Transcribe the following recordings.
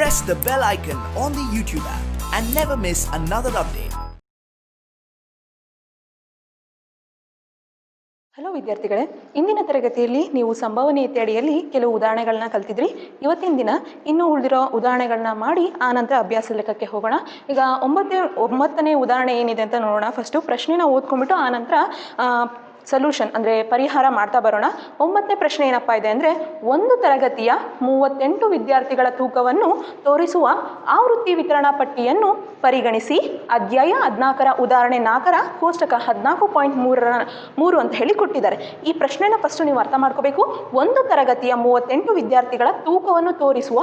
press the bell icon on the YouTube app and never miss another update. Hello ವಿದ್ಯಾರ್ಥಿಗಳೇ, ಇಂದಿನ ತರಗತಿಯಲ್ಲಿ ನೀವು ಸಂಭವನೀಯತೆ ಅಡಿಯಲ್ಲಿ ಕೆಲವು ಉದಾಹರಣೆಗಳನ್ನ ಕಲ್ತಿದ್ರಿ. ಇವತ್ತಿನ ದಿನ ಇನ್ನೂ ಉಳಿದಿರೋ ಉದಾಹರಣೆಗಳನ್ನ ಮಾಡಿ ಆ ನಂತರ ಅಭ್ಯಾಸ ಲೆಕ್ಕಕ್ಕೆ ಹೋಗೋಣ. ಈಗ ಒಂಬತ್ತನೇ ಉದಾಹರಣೆ ಏನಿದೆ ಅಂತ ನೋಡೋಣ. ಫಸ್ಟು ಪ್ರಶ್ನೆನ ಓದ್ಕೊಂಡ್ಬಿಟ್ಟು ಆ ನಂತರ ಸೊಲ್ಯೂಷನ್ ಅಂದರೆ ಪರಿಹಾರ ಮಾಡ್ತಾ ಬರೋಣ. 9ನೇ ಪ್ರಶ್ನೆ ಏನಪ್ಪ ಇದೆ ಅಂದರೆ, ಒಂದು ತರಗತಿಯ 38 ವಿದ್ಯಾರ್ಥಿಗಳ ತೂಕವನ್ನು ತೋರಿಸುವ ಆವೃತ್ತಿ ವಿತರಣಾ ಪಟ್ಟಿಯನ್ನು ಪರಿಗಣಿಸಿ ಅಧ್ಯಾಯ 14ರ ಉದಾಹರಣೆ 4ರ ಕೋಷ್ಟಕ 14.3 ಅಂತ ಹೇಳಿ ಕೊಟ್ಟಿದ್ದಾರೆ. ಈ ಪ್ರಶ್ನೆನ ಫಸ್ಟು ನೀವು ಅರ್ಥ ಮಾಡ್ಕೋಬೇಕು. ಒಂದು ತರಗತಿಯ 38 ವಿದ್ಯಾರ್ಥಿಗಳ ತೂಕವನ್ನು ತೋರಿಸುವ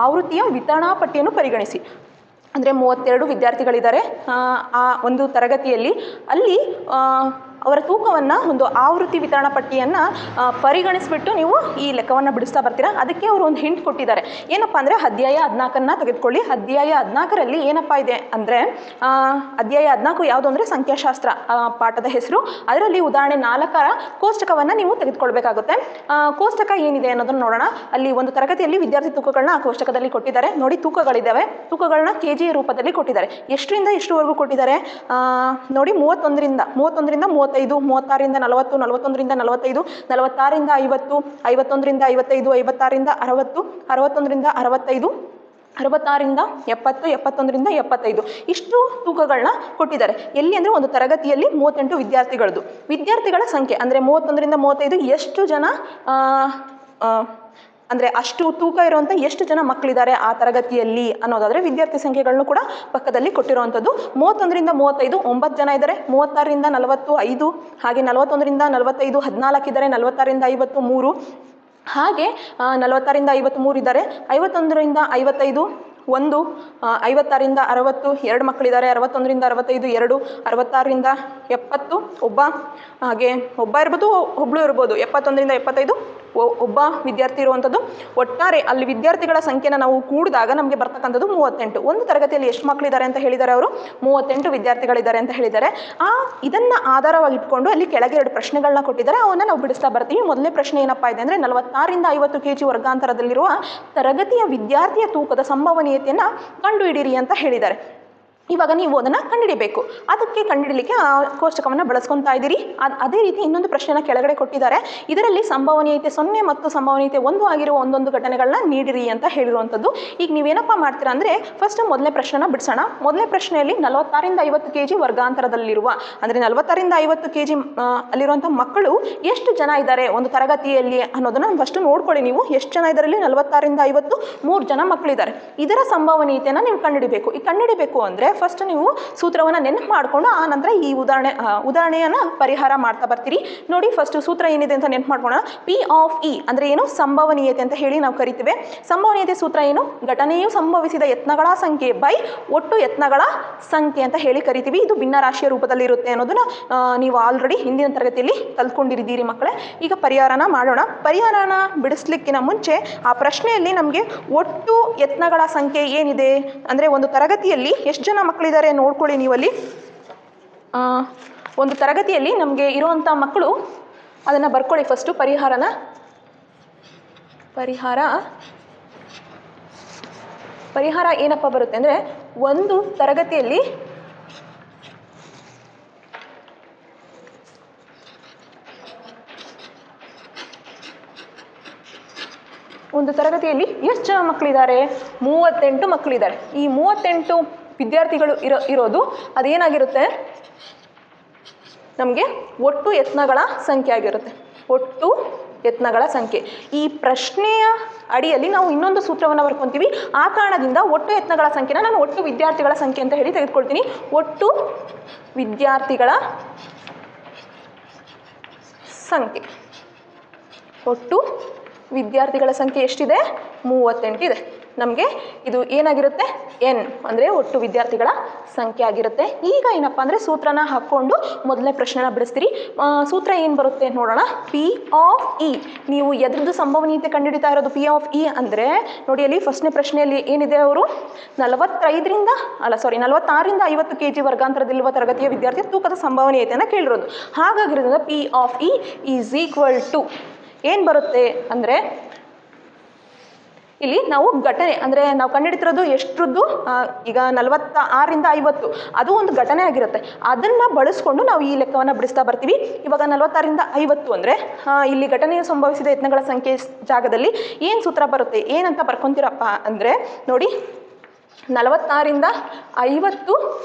ಆವೃತ್ತಿಯ ವಿತರಣಾ ಪಟ್ಟಿಯನ್ನು ಪರಿಗಣಿಸಿ. ಅಂದರೆ 32 ವಿದ್ಯಾರ್ಥಿಗಳಿದ್ದಾರೆ ಆ ಒಂದು ತರಗತಿಯಲ್ಲಿ. ಅಲ್ಲಿ ಅವರ ತೂಕವನ್ನು ಒಂದು ಆವೃತ್ತಿ ವಿತರಣಾ ಪಟ್ಟಿಯನ್ನು ಪರಿಗಣಿಸಿಬಿಟ್ಟು ನೀವು ಈ ಲೆಕ್ಕವನ್ನು ಬಿಡಿಸ್ತಾ ಬರ್ತೀರಾ. ಅದಕ್ಕೆ ಅವರು ಒಂದು ಹಿಂಟ್ ಕೊಟ್ಟಿದ್ದಾರೆ. ಏನಪ್ಪ ಅಂದರೆ ಅಧ್ಯಾಯ 14ನ್ನು ತೆಗೆದುಕೊಳ್ಳಿ. ಅಧ್ಯಾಯ 14ರಲ್ಲಿ ಏನಪ್ಪ ಇದೆ ಅಂದರೆ, ಅಧ್ಯಾಯ 14 ಯಾವುದು ಅಂದರೆ ಸಂಖ್ಯಾಶಾಸ್ತ್ರ ಪಾಠದ ಹೆಸರು. ಅದರಲ್ಲಿ ಉದಾಹರಣೆ 4ರ ಕೋಷ್ಟಕವನ್ನು ನೀವು ತೆಗೆದುಕೊಳ್ಬೇಕಾಗುತ್ತೆ. ಕೋಷ್ಟಕ ಏನಿದೆ ಅನ್ನೋದನ್ನು ನೋಡೋಣ. ಅಲ್ಲಿ ಒಂದು ತರಗತಿಯಲ್ಲಿ ವಿದ್ಯಾರ್ಥಿ ತೂಕಗಳನ್ನ ಆ ಕೋಷ್ಟಕದಲ್ಲಿ ಕೊಟ್ಟಿದ್ದಾರೆ. ನೋಡಿ, ತೂಕಗಳಿದ್ದಾವೆ. ತೂಕಗಳನ್ನ kg ರೂಪದಲ್ಲಿ ಕೊಟ್ಟಿದ್ದಾರೆ. ಎಷ್ಟರಿಂದ ಎಷ್ಟುವರೆಗೂ ಕೊಟ್ಟಿದ್ದಾರೆ ನೋಡಿ, 31ರಿಂದ 35, 36ರಿಂದ 40, 41ರಿಂದ 45, 46ರಿಂದ 50, 51ರಿಂದ 55, 56ರಿಂದ 60, 61ರಿಂದ 65, 66ರಿಂದ 70, 71ರಿಂದ 75 ಇಷ್ಟು ತೂಕಗಳನ್ನ ಕೊಟ್ಟಿದ್ದಾರೆ. ಎಲ್ಲಿ ಅಂದರೆ ಒಂದು ತರಗತಿಯಲ್ಲಿ 38 ವಿದ್ಯಾರ್ಥಿಗಳ ಸಂಖ್ಯೆ ಅಂದರೆ 31ರಿಂದ 35 ಎಷ್ಟು ಜನ ಅಂದರೆ ಅಷ್ಟು ತೂಕ ಇರುವಂಥ ಎಷ್ಟು ಜನ ಮಕ್ಕಳಿದ್ದಾರೆ ಆ ತರಗತಿಯಲ್ಲಿ ಅನ್ನೋದಾದರೆ ವಿದ್ಯಾರ್ಥಿ ಸಂಖ್ಯೆಗಳನ್ನು ಕೂಡ ಪಕ್ಕದಲ್ಲಿ ಕೊಟ್ಟಿರುವಂಥದ್ದು. 31ರಿಂದ 35 9 ಜನ ಇದ್ದಾರೆ. 36ರಿಂದ 40 5, ಹಾಗೆ 41ರಿಂದ 45 14 ಇದ್ದಾರೆ. 46ರಿಂದ 50 3, ಹಾಗೆ 46ರಿಂದ 53 ಇದ್ದಾರೆ. 51ರಿಂದ 55 1, 56ರಿಂದ 60 2 ಮಕ್ಕಳಿದ್ದಾರೆ. 61ರಿಂದ 65 2, 66ರಿಂದ 70 ಒಬ್ಬ, ಹಾಗೆ ಒಬ್ಬ ಇರ್ಬೋದು ಒಬ್ಬಳು ಇರ್ಬೋದು. 71ರಿಂದ 75 ಒಬ್ಬ ವಿದ್ಯಾರ್ಥಿ ಇರುವಂಥದ್ದು. ಒಟ್ಟಾರೆ ಅಲ್ಲಿ ವಿದ್ಯಾರ್ಥಿಗಳ ಸಂಖ್ಯೆನ ನಾವು ಕೂಡಿದಾಗ ನಮಗೆ ಬರ್ತಕ್ಕಂಥದ್ದು 38. ಒಂದು ತರಗತಿಯಲ್ಲಿ ಎಷ್ಟು ಮಕ್ಕಳಿದ್ದಾರೆ ಅಂತ ಹೇಳಿದ್ದಾರೆ ಅವರು? 38 ವಿದ್ಯಾರ್ಥಿಗಳಿದ್ದಾರೆ ಅಂತ ಹೇಳಿದ್ದಾರೆ. ಇದನ್ನು ಆಧಾರವಾಗಿ ಇಟ್ಕೊಂಡು ಅಲ್ಲಿ ಕೆಳಗೆ 2 ಪ್ರಶ್ನೆಗಳನ್ನ ಕೊಟ್ಟಿದ್ದಾರೆ. ಅವನ್ನ ನಾವು ಬಿಡಿಸ್ತಾ ಬರ್ತೀವಿ. ಮೊದಲನೇ ಪ್ರಶ್ನೆ ಏನಪ್ಪ ಇದೆ ಅಂದರೆ, 46ರಿಂದ 50 kg ವರ್ಗಾಂತರದಲ್ಲಿರುವ ತರಗತಿಯ ವಿದ್ಯಾರ್ಥಿಯ ತೂಕದ ಸಂಭವನೀಯತೆಯನ್ನು ಕಂಡುಹಿಡಿಯಿರಿ ಅಂತ ಹೇಳಿದ್ದಾರೆ. ಇವಾಗ ನೀವು ಅದನ್ನು ಕಂಡುಹಿಡಿಬೇಕು. ಅದಕ್ಕೆ ಕಂಡುಹಿಡಲಿಕ್ಕೆ ಆ ಕೋಷ್ಟಕವನ್ನು ಬಳಸ್ಕೊತಾ ಇದ್ದೀರಿ. ಅದೇ ರೀತಿ ಇನ್ನೊಂದು ಪ್ರಶ್ನೆನ ಕೆಳಗಡೆ ಕೊಟ್ಟಿದ್ದಾರೆ. ಇದರಲ್ಲಿ ಸಂಭವನೀಯತೆ 0 ಮತ್ತು ಸಂಭವನೀಯತೆ 1 ಆಗಿರುವ ಒಂದೊಂದು ಘಟನೆಗಳನ್ನ ನೀಡಿರಿ ಅಂತ ಹೇಳಿರುವಂಥದ್ದು. ಈಗ ನೀವೇನಪ್ಪ ಮಾಡ್ತೀರಾ ಅಂದರೆ, ಫಸ್ಟ್ ಮೊದಲನೇ ಪ್ರಶ್ನೆನ ಬಿಡಿಸೋಣ. ಮೊದಲನೇ ಪ್ರಶ್ನೆಯಲ್ಲಿ 46ರಿಂದ 50 kg ವರ್ಗಾಂತರದಲ್ಲಿರುವ ಅಂದರೆ 46ರಿಂದ 50 kg ಅಲ್ಲಿರುವಂಥ ಮಕ್ಕಳು ಎಷ್ಟು ಜನ ಇದ್ದಾರೆ ಒಂದು ತರಗತಿಯಲ್ಲಿ ಅನ್ನೋದನ್ನು ಫಸ್ಟ್ ನೋಡ್ಕೊಳ್ಳಿ. ನೀವು ಎಷ್ಟು ಜನ ಇದರಲ್ಲಿ 46ರಿಂದ 50 3 ಜನ ಮಕ್ಕಳಿದ್ದಾರೆ. ಇದರ ಸಂಭವನೀಯತೆಯನ್ನು ನೀವು ಕಂಡುಹಿಡಿಬೇಕು. ಈ ಕಂಡುಹಿಡಿಬೇಕು ಅಂದರೆ ಫಸ್ಟ್ ನೀವು ಸೂತ್ರವನ್ನು ನೆನಪು ಮಾಡಿಕೊಂಡು ಆ ನಂತರ ಈ ಉದಾಹರಣೆಯನ್ನು ಪರಿಹಾರ ಮಾಡ್ತಾ ಬರ್ತೀರಿ. ನೋಡಿ, ಫಸ್ಟ್ ಸೂತ್ರ ಏನಿದೆ ಅಂತ ನೆನಪು ಮಾಡ್ಕೊಳ್ಳೋಣ. P(E) ಅಂದರೆ ಏನು? ಸಂಭವನೀಯತೆ ಅಂತ ಹೇಳಿ ನಾವು ಕರಿತೀವಿ. ಸಂಭವನೀಯತೆ ಸೂತ್ರ ಏನು? ಘಟನೆಯು ಸಂಭವಿಸಿದ ಯತ್ನಗಳ ಸಂಖ್ಯೆ ಬೈ ಒಟ್ಟು ಯತ್ನಗಳ ಸಂಖ್ಯೆ ಅಂತ ಹೇಳಿ ಕರಿತೀವಿ. ಇದು ಭಿನ್ನರಾಶಿಯ ರೂಪದಲ್ಲಿ ಇರುತ್ತೆ ಅನ್ನೋದನ್ನ ನೀವು ಆಲ್ರೆಡಿ ಹಿಂದಿನ ತರಗತಿಯಲ್ಲಿ ಕಲ್ತ್ಕೊಂಡಿರಿದ್ದೀರಿ ಮಕ್ಕಳೇ. ಈಗ ಪರಿಹಾರನ ಮಾಡೋಣ. ಪರಿಹಾರನ ಬಿಡಿಸ್ಲಿಕ್ಕಿನ ಮುಂಚೆ ಆ ಪ್ರಶ್ನೆಯಲ್ಲಿ ನಮಗೆ ಒಟ್ಟು ಯತ್ನಗಳ ಸಂಖ್ಯೆ ಏನಿದೆ ಅಂದರೆ, ಒಂದು ತರಗತಿಯಲ್ಲಿ ಎಷ್ಟು ಜನ ಮಕ್ಕಳಿದ್ದಾರೆ ನೋಡ್ಕೊಳ್ಳಿ ನೀವಲ್ಲಿ. ಒಂದು ತರಗತಿಯಲ್ಲಿ ನಮಗೆ ಇರುವಂಥ ಮಕ್ಕಳು ಅದನ್ನು ಬರ್ಕೊಳ್ಳಿ ಫಸ್ಟು. ಪರಿಹಾರ ಏನಪ್ಪ ಬರುತ್ತೆ ಅಂದರೆ, ಒಂದು ತರಗತಿಯಲ್ಲಿ ಎಷ್ಟು ಜನ ಮಕ್ಕಳಿದ್ದಾರೆ? 38 ಮಕ್ಕಳಿದ್ದಾರೆ. ಈ 38 ವಿದ್ಯಾರ್ಥಿಗಳು ಇರೋದು ಅದೇನಾಗಿರುತ್ತೆ? ನಮಗೆ ಒಟ್ಟು ಯತ್ನಗಳ ಸಂಖ್ಯೆ ಆಗಿರುತ್ತೆ. ಒಟ್ಟು ಯತ್ನಗಳ ಸಂಖ್ಯೆ. ಈ ಪ್ರಶ್ನೆಯ ಅಡಿಯಲ್ಲಿ ನಾವು ಇನ್ನೊಂದು ಸೂತ್ರವನ್ನು ಬರ್ಕೊತೀವಿ. ಆ ಕಾರಣದಿಂದ ಒಟ್ಟು ಯತ್ನಗಳ ಸಂಖ್ಯೆನ ನಾನು ಒಟ್ಟು ವಿದ್ಯಾರ್ಥಿಗಳ ಸಂಖ್ಯೆ ಅಂತ ಹೇಳಿ ತೆಗೆದುಕೊಳ್ತೀನಿ. ಒಟ್ಟು ವಿದ್ಯಾರ್ಥಿಗಳ ಸಂಖ್ಯೆ. ಒಟ್ಟು ವಿದ್ಯಾರ್ಥಿಗಳ ಸಂಖ್ಯೆ ಎಷ್ಟಿದೆ? 38 ಇದೆ. ನಮಗೆ ಇದು ಏನಾಗಿರುತ್ತೆ? n ಅಂದರೆ ಒಟ್ಟು ವಿದ್ಯಾರ್ಥಿಗಳ ಸಂಖ್ಯೆ ಆಗಿರುತ್ತೆ. ಈಗ ಏನಪ್ಪ ಅಂದರೆ, ಸೂತ್ರನ ಹಾಕ್ಕೊಂಡು ಮೊದಲನೇ ಪ್ರಶ್ನೆನ ಬಿಡಿಸ್ತೀರಿ. ಸೂತ್ರ ಏನು ಬರುತ್ತೆ ನೋಡೋಣ. P(E) ನೀವು ಎದ್ರದ್ದು ಸಂಭವನೀಯತೆ ಕಂಡುಹಿಡಿತಾ ಇರೋದು P(E) ಅಂದರೆ ನೋಡಿ, ಅಲ್ಲಿ ಫಸ್ಟ್ನೇ ಪ್ರಶ್ನೆಯಲ್ಲಿ ಏನಿದೆ, ಅವರು 46ರಿಂದ 50 kg ವರ್ಗಾಂತರದಲ್ಲಿರುವ ತರಗತಿಯ ವಿದ್ಯಾರ್ಥಿ ತೂಕದ ಸಂಭವನೀಯತೆಯನ್ನು ಕೇಳಿರೋದು. ಹಾಗಾಗಿರೋದ್ರಿಂದ P(E) ಈಸ್ ಈಕ್ವಲ್ ಟು ಏನು ಬರುತ್ತೆ ಅಂದರೆ, ಇಲ್ಲಿ ನಾವು ಘಟನೆ ಅಂದರೆ ನಾವು ಕಂಡುಹಿಡಿತಿರೋದು ಎಷ್ಟರದ್ದು ಈಗ 46ರಿಂದ 50 ಅದು ಒಂದು ಘಟನೆ ಆಗಿರುತ್ತೆ. ಅದನ್ನು ಬಳಸ್ಕೊಂಡು ನಾವು ಈ ಲೆಕ್ಕವನ್ನು ಬಿಡಿಸ್ತಾ ಬರ್ತೀವಿ. ಇವಾಗ 46ರಿಂದ 50 ಅಂದರೆ ಇಲ್ಲಿ ಘಟನೆಯು ಸಂಭವಿಸಿದ ಯತ್ನಗಳ ಸಂಖ್ಯೆ ಜಾಗದಲ್ಲಿ ಏನು ಸೂತ್ರ ಬರುತ್ತೆ, ಏನಂತ ಬರ್ಕೊತೀರಪ್ಪ ಅಂದರೆ ನೋಡಿ, 46ರಿಂದ 50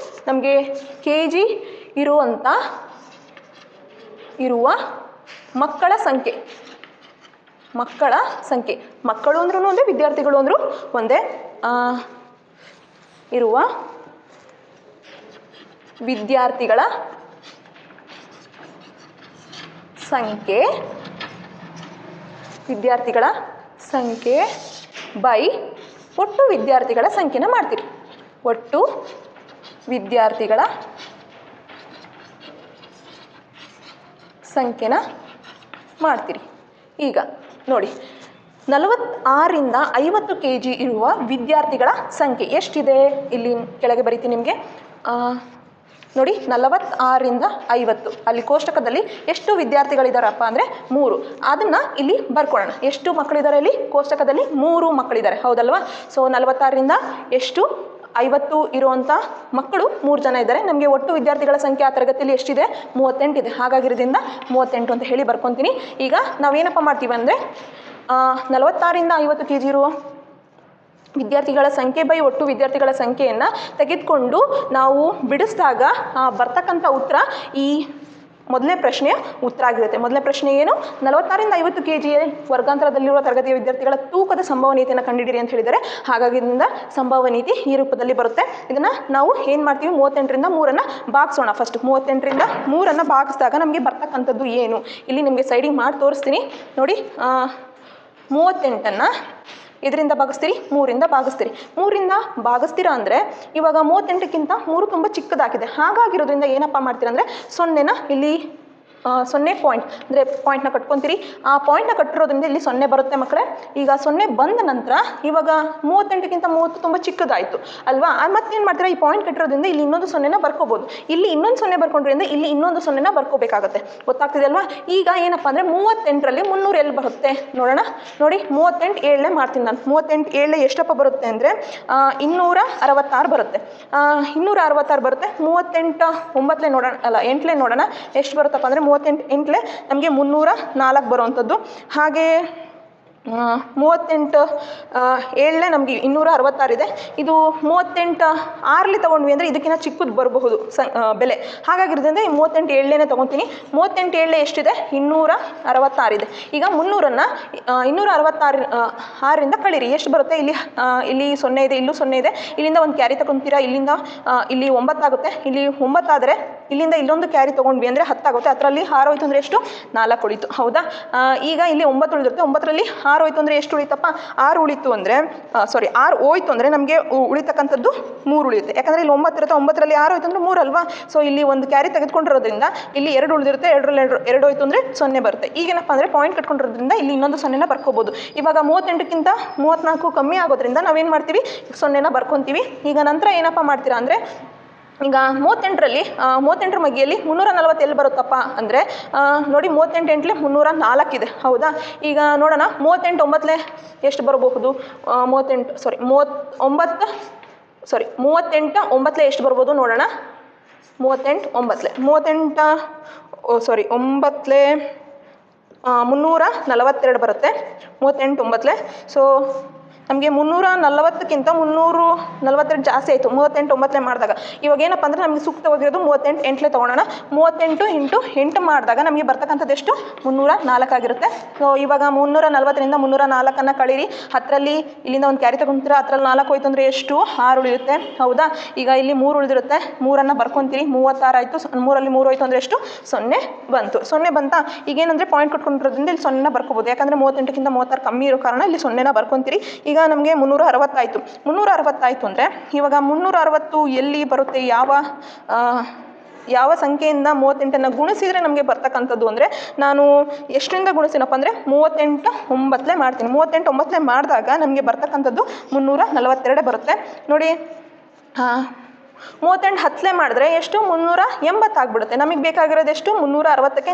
ನಮಗೆ kg ಇರುವ ಮಕ್ಕಳ ಸಂಖ್ಯೆ. ಮಕ್ಕಳು ಅಂದ್ರೂ ಒಂದೇ, ವಿದ್ಯಾರ್ಥಿಗಳು ಅಂದರೂ ಒಂದೇ. ಇರುವ ವಿದ್ಯಾರ್ಥಿಗಳ ಸಂಖ್ಯೆ ಬೈ ಒಟ್ಟು ವಿದ್ಯಾರ್ಥಿಗಳ ಸಂಖ್ಯೆನ ಮಾಡ್ತೀರಿ. ಒಟ್ಟು ವಿದ್ಯಾರ್ಥಿಗಳ ಸಂಖ್ಯೆನ ಮಾಡ್ತೀರಿ. ಈಗ ನೋಡಿ, 46ರಿಂದ 50 kg ಇರುವ ವಿದ್ಯಾರ್ಥಿಗಳ ಸಂಖ್ಯೆ ಎಷ್ಟಿದೆ ಇಲ್ಲಿ ಕೆಳಗೆ ಬರೀತೀನಿ ನಿಮಗೆ. ನೋಡಿ, 46ರಿಂದ 50 ಅಲ್ಲಿ ಕೋಷ್ಟಕದಲ್ಲಿ ಎಷ್ಟು ವಿದ್ಯಾರ್ಥಿಗಳಿದಾರಪ್ಪ ಅಂದರೆ 3. ಅದನ್ನು ಇಲ್ಲಿ ಬರ್ಕೊಳ್ಳೋಣ. ಎಷ್ಟು ಮಕ್ಕಳಿದ್ದಾರೆ ಇಲ್ಲಿ ಕೋಷ್ಟಕದಲ್ಲಿ? 3 ಮಕ್ಕಳಿದ್ದಾರೆ, ಹೌದಲ್ವಾ? ಸೊ 46ರಿಂದ 50 ಇರುವಂಥ ಮಕ್ಕಳು 3 ಜನ ಇದ್ದಾರೆ. ನಮಗೆ ಒಟ್ಟು ವಿದ್ಯಾರ್ಥಿಗಳ ಸಂಖ್ಯೆ ಆ ತರಗತಿಯಲ್ಲಿ ಎಷ್ಟಿದೆ? 38 ಇದೆ. ಹಾಗಾಗಿರೋದ್ರಿಂದ 38 ಅಂತ ಹೇಳಿ ಬರ್ಕೊತೀನಿ. ಈಗ ನಾವೇನಪ್ಪ ಮಾಡ್ತೀವಿ ಅಂದರೆ 46ರಿಂದ 50 kg ಇರುವ ವಿದ್ಯಾರ್ಥಿಗಳ ಸಂಖ್ಯೆ ಬೈ ಒಟ್ಟು ವಿದ್ಯಾರ್ಥಿಗಳ ಸಂಖ್ಯೆಯನ್ನು ತೆಗೆದುಕೊಂಡು ನಾವು ಬಿಡಿಸಿದಾಗ ಬರ್ತಕ್ಕಂಥ ಉತ್ತರ ಈ ಮೊದಲನೇ ಪ್ರಶ್ನೆಯ ಉತ್ತರ ಆಗಿರುತ್ತೆ. ಮೊದಲನೇ ಪ್ರಶ್ನೆ ಏನು? 46ರಿಂದ 50 kg ವರ್ಗಾಂತರದಲ್ಲಿರುವ ತರಗತಿಯ ವಿದ್ಯಾರ್ಥಿಗಳ ತೂಕದ ಸಂಭವನೀಯತೆಯನ್ನು ಕಂಡುಹಿಡಿಯಿರಿ ಅಂತ ಹೇಳಿದರೆ, ಹಾಗಾಗಿ ಇದರಿಂದ ಸಂಭವನೀಯತೆ ಈ ರೂಪದಲ್ಲಿ ಬರುತ್ತೆ. ಇದನ್ನು ನಾವು ಏನು ಮಾಡ್ತೀವಿ? 38ರಿಂದ 3 ಭಾಗಿಸೋಣ. ಫಸ್ಟ್ 38ರಿಂದ 3 ಭಾಗಿಸಿದಾಗ ನಮಗೆ ಬರ್ತಕ್ಕಂಥದ್ದು ಏನು ಇಲ್ಲಿ ನಿಮಗೆ ಸೈಡಿಗೆ ಮಾಡಿ ತೋರಿಸ್ತೀನಿ. ನೋಡಿ, 38ನ್ನು ಇದರಿಂದ ಭಾಗಿಸ್ತೀರಿ, 3ರಿಂದ ಭಾಗಿಸ್ತೀರಿ. 3ರಿಂದ ಭಾಗಿಸ್ತೀರಾ ಅಂದರೆ ಇವಾಗ 38ಕ್ಕಿಂತ 3 ತುಂಬ ಚಿಕ್ಕದಾಗಿದೆ. ಹಾಗಾಗಿರೋದ್ರಿಂದ ಏನಪ್ಪ ಮಾಡ್ತೀರಾ ಅಂದರೆ 0ನ ಇಲ್ಲಿ 0 ಪಾಯಿಂಟ್ ಅಂದರೆ ಪಾಯಿಂಟ್ನ ಕಟ್ಕೊತೀರಿ. ಆ ಪಾಯಿಂಟ್ನ ಕಟ್ಟಿರೋದ್ರಿಂದ ಇಲ್ಲಿ 0 ಬರುತ್ತೆ ಮಕ್ಕಳೇ. ಈಗ 0 ಬಂದ ನಂತರ ಇವಾಗ 38ಕ್ಕಿಂತ 30 ತುಂಬ ಚಿಕ್ಕದಾಯಿತು ಅಲ್ವಾ? ಮತ್ತೇನು ಮಾಡ್ತೀರಾ? ಈ ಪಾಯಿಂಟ್ ಕಟ್ಟಿರೋದ್ರಿಂದ ಇಲ್ಲಿ ಇನ್ನೊಂದು 0ನ ಬರ್ಕೋಬೋದು. ಇಲ್ಲಿ ಇನ್ನೊಂದು 0 ಬರ್ಕೊಂಡ್ರಿಂದ ಇಲ್ಲಿ ಇನ್ನೊಂದು 0ನ ಬರ್ಕೋಬೇಕಾಗತ್ತೆ. ಗೊತ್ತಾಗ್ತಿದೆ ಅಲ್ವಾ? ಈಗ ಏನಪ್ಪ ಅಂದರೆ 38ರಲ್ಲಿ 300 ಎಲ್ಲಿ ಬರುತ್ತೆ ನೋಡೋಣ. ನೋಡಿ, 38 7ನೇ ಮಾಡ್ತೀನಿ ನಾನು. 38 7 ಎಷ್ಟಪ್ಪ ಬರುತ್ತೆ ಅಂದರೆ 266 ಬರುತ್ತೆ. 266 ಬರುತ್ತೆ. 38 9ನೇ ನೋಡೋಣ, ಅಲ್ಲ 8ನೇ ನೋಡೋಣ ಎಷ್ಟು ಬರುತ್ತಪ್ಪ ಅಂದರೆ 38 8ಲೆ ನಮಗೆ 304 ಬರುವಂಥದ್ದು. ಹಾಗೆ 38 7ನೇ ನಮಗೆ 266 ಇದೆ. ಇದು 38 6ಲಿ ತೊಗೊಂಡ್ವಿ ಅಂದರೆ ಇದಕ್ಕಿಂತ ಚಿಕ್ಕದು ಬರಬಹುದು ಬೆಲೆ. ಹಾಗಾಗಿರೋದ್ರಿಂದ 38 7ನೇ ತೊಗೊತೀನಿ. 38 7 ಎಷ್ಟಿದೆ? 266 ಇದೆ. ಈಗ 300ನ್ನು 266ರಿಂದ ಕಳೀರಿ. ಎಷ್ಟು ಬರುತ್ತೆ? ಇಲ್ಲಿ 0 ಇದೆ, ಇಲ್ಲೂ 0 ಇದೆ. ಇಲ್ಲಿಂದ ಒಂದು ಕ್ಯಾರಿ ತೊಗೊತೀರಾ. ಇಲ್ಲಿಂದ ಇಲ್ಲಿ 9 ಆಗುತ್ತೆ. ಇಲ್ಲಿ 9 ಆದರೆ ಇಲ್ಲಿಂದ ಇಲ್ಲೊಂದು ಕ್ಯಾರಿ ತೊಗೊಂಡ್ವಿ ಅಂದರೆ 10 ಆಗುತ್ತೆ. 10ರಲ್ಲಿ 6 ಹೋಯ್ತು ಅಂದರೆ ಎಷ್ಟು? 4 ಉಳಿತು, ಹೌದಾ? ಈಗ ಇಲ್ಲಿ 9 ಉಳಿದಿರುತ್ತೆ. 9ರಲ್ಲಿ 6 ಹೋಯ್ತು ಅಂದರೆ ಎಷ್ಟು ಉಳಿತಪ್ಪ? 6 ಉಳಿತು ಅಂದರೆ 6 ಹೋಯ್ತು ಅಂದರೆ ನಮಗೆ ಉಳಿತಕ್ಕಂಥದ್ದು 3 ಉಳಿಯುತ್ತೆ. ಯಾಕಂದರೆ ಇಲ್ಲಿ 9 ಇರುತ್ತೆ. 9ರಲ್ಲಿ 6 ಹೋಯ್ತು ಅಂದರೆ 3 ಅಲ್ವಾ? ಸೊ ಇಲ್ಲಿ ಒಂದು ಕ್ಯಾರಿ ತೆಗೆದುಕೊಂಡಿರೋದ್ರಿಂದ ಇಲ್ಲಿ 2 ಉಳಿದಿರುತ್ತೆ. 2ರಲ್ಲಿ 2 ಹೋಯ್ತು ಅಂದರೆ 0 ಬರುತ್ತೆ. ಈಗೇನಪ್ಪ ಅಂದರೆ ಪಾಯಿಂಟ್ ಕಟ್ಕೊಂಡಿರೋದ್ರಿಂದ ಇಲ್ಲಿ ಇನ್ನೊಂದು 0ನ ಬರ್ಕೋಬೋದು. ಇವಾಗ 38ಕ್ಕಿಂತ 34 ಕಮ್ಮಿ ಆಗೋದ್ರಿಂದ ನಾವೇನು ಮಾಡ್ತೀವಿ? 0ನ ಬರ್ಕೊತೀವಿ. ಈಗ ನಂತರ ಏನಪ್ಪ ಮಾಡ್ತೀರಾ ಅಂದರೆ ಈಗ 38ರ ಮಗ್ಗಿಯಲ್ಲಿ 340 ಎಲ್ಲಿ ಬರುತ್ತಪ್ಪ ಅಂದರೆ ನೋಡಿ, 38 8ಲೆ 304 ಇದೆ, ಹೌದಾ? ಈಗ ನೋಡೋಣ 38 9ಲೆ ಎಷ್ಟು ಬರಬಹುದು? 38 9ಲೆ ಎಷ್ಟು ಬರ್ಬೋದು ನೋಡೋಣ. 38 9ಲೆ 342 ಬರುತ್ತೆ. 38 9ಲೆ. ಸೊ ನಮಗೆ 340ಕ್ಕಿಂತ 342 ಜಾಸ್ತಿ ಆಯಿತು 38 9ಲೆ ಮಾಡಿದಾಗ. ಇವಾಗ ಏನಪ್ಪ ಅಂದರೆ ನಮಗೆ ಸೂಕ್ತವಾಗಿರೋದು 38 8ಲೆ ತೊಗೊಳ್ಳೋಣ. 38 ಇಂಟು 8 ಮಾಡಿದಾಗ ನಮಗೆ ಬರ್ತಕ್ಕಂಥದ್ದು ಎಷ್ಟು? 304 ಆಗಿರುತ್ತೆ. ಸೊ ಇವಾಗ 340ರಿಂದ 304ನ್ನು ಕಳೀರಿ. 10ರಲ್ಲಿ ಇಲ್ಲಿಂದ ಒಂದು ಕ್ಯಾರಿ ತೊಗೊತೀರಾ. 10ರಲ್ಲಿ 4 ಹೋಯ್ತು ಅಂದರೆ ಎಷ್ಟು? 6 ಉಳಿಯುತ್ತೆ, ಹೌದಾ? ಈಗ ಇಲ್ಲಿ 3 ಉಳಿದಿರುತ್ತೆ. 3ನ್ನು ಬರ್ಕೊತೀರಿ. 36 ಆಯಿತು. 3ರಲ್ಲಿ 3 ಹೋಯ್ತು ಅಂದರೆ ಎಷ್ಟು? 0 ಬಂತು. 0 ಬಂತಾ? ಈಗೇನಂದರೆ ಪಾಯಿಂಟ್ ಕೊಟ್ಕೊಂಡಿರೋದ್ರಿಂದ ಇಲ್ಲಿ 0ನ ಬರ್ಕೋಬೋದು. ಯಾಕಂದರೆ 38ಕ್ಕಿಂತ 36 ಕಮ್ಮಿ ಇರೋ ಕಾರಣ ಇಲ್ಲಿ 0ನ ಬರ್ಕೊತೀರಿ. ಈಗ ನಮಗೆ 360 ಆಯಿತು. 360 ಆಯಿತು ಅಂದರೆ ಇವಾಗ 360 ಎಲ್ಲಿ ಬರುತ್ತೆ? ಯಾವ ಸಂಖ್ಯೆಯಿಂದ 38ನ್ನು ಗುಣಿಸಿದರೆ ನಮಗೆ ಬರ್ತಕ್ಕಂಥದ್ದು ಅಂದರೆ ನಾನು ಎಷ್ಟರಿಂದ ಗುಣಿಸ್ತೀನಪ್ಪ ಅಂದರೆ 38 9ಲೆ ಮಾಡ್ತೀನಿ. 38 9ಲೆ ಮಾಡಿದಾಗ ನಮಗೆ ಬರ್ತಕ್ಕಂಥದ್ದು 342 ಬರುತ್ತೆ. ನೋಡಿ, 38 ಹತ್ತಲೇ ಮಾಡಿದ್ರೆ ಎಷ್ಟು 380 ಆಗಿಬಿಡುತ್ತೆ. ನಮಗೆ ಬೇಕಾಗಿರೋದು ಎಷ್ಟು 360ಕ್ಕೆ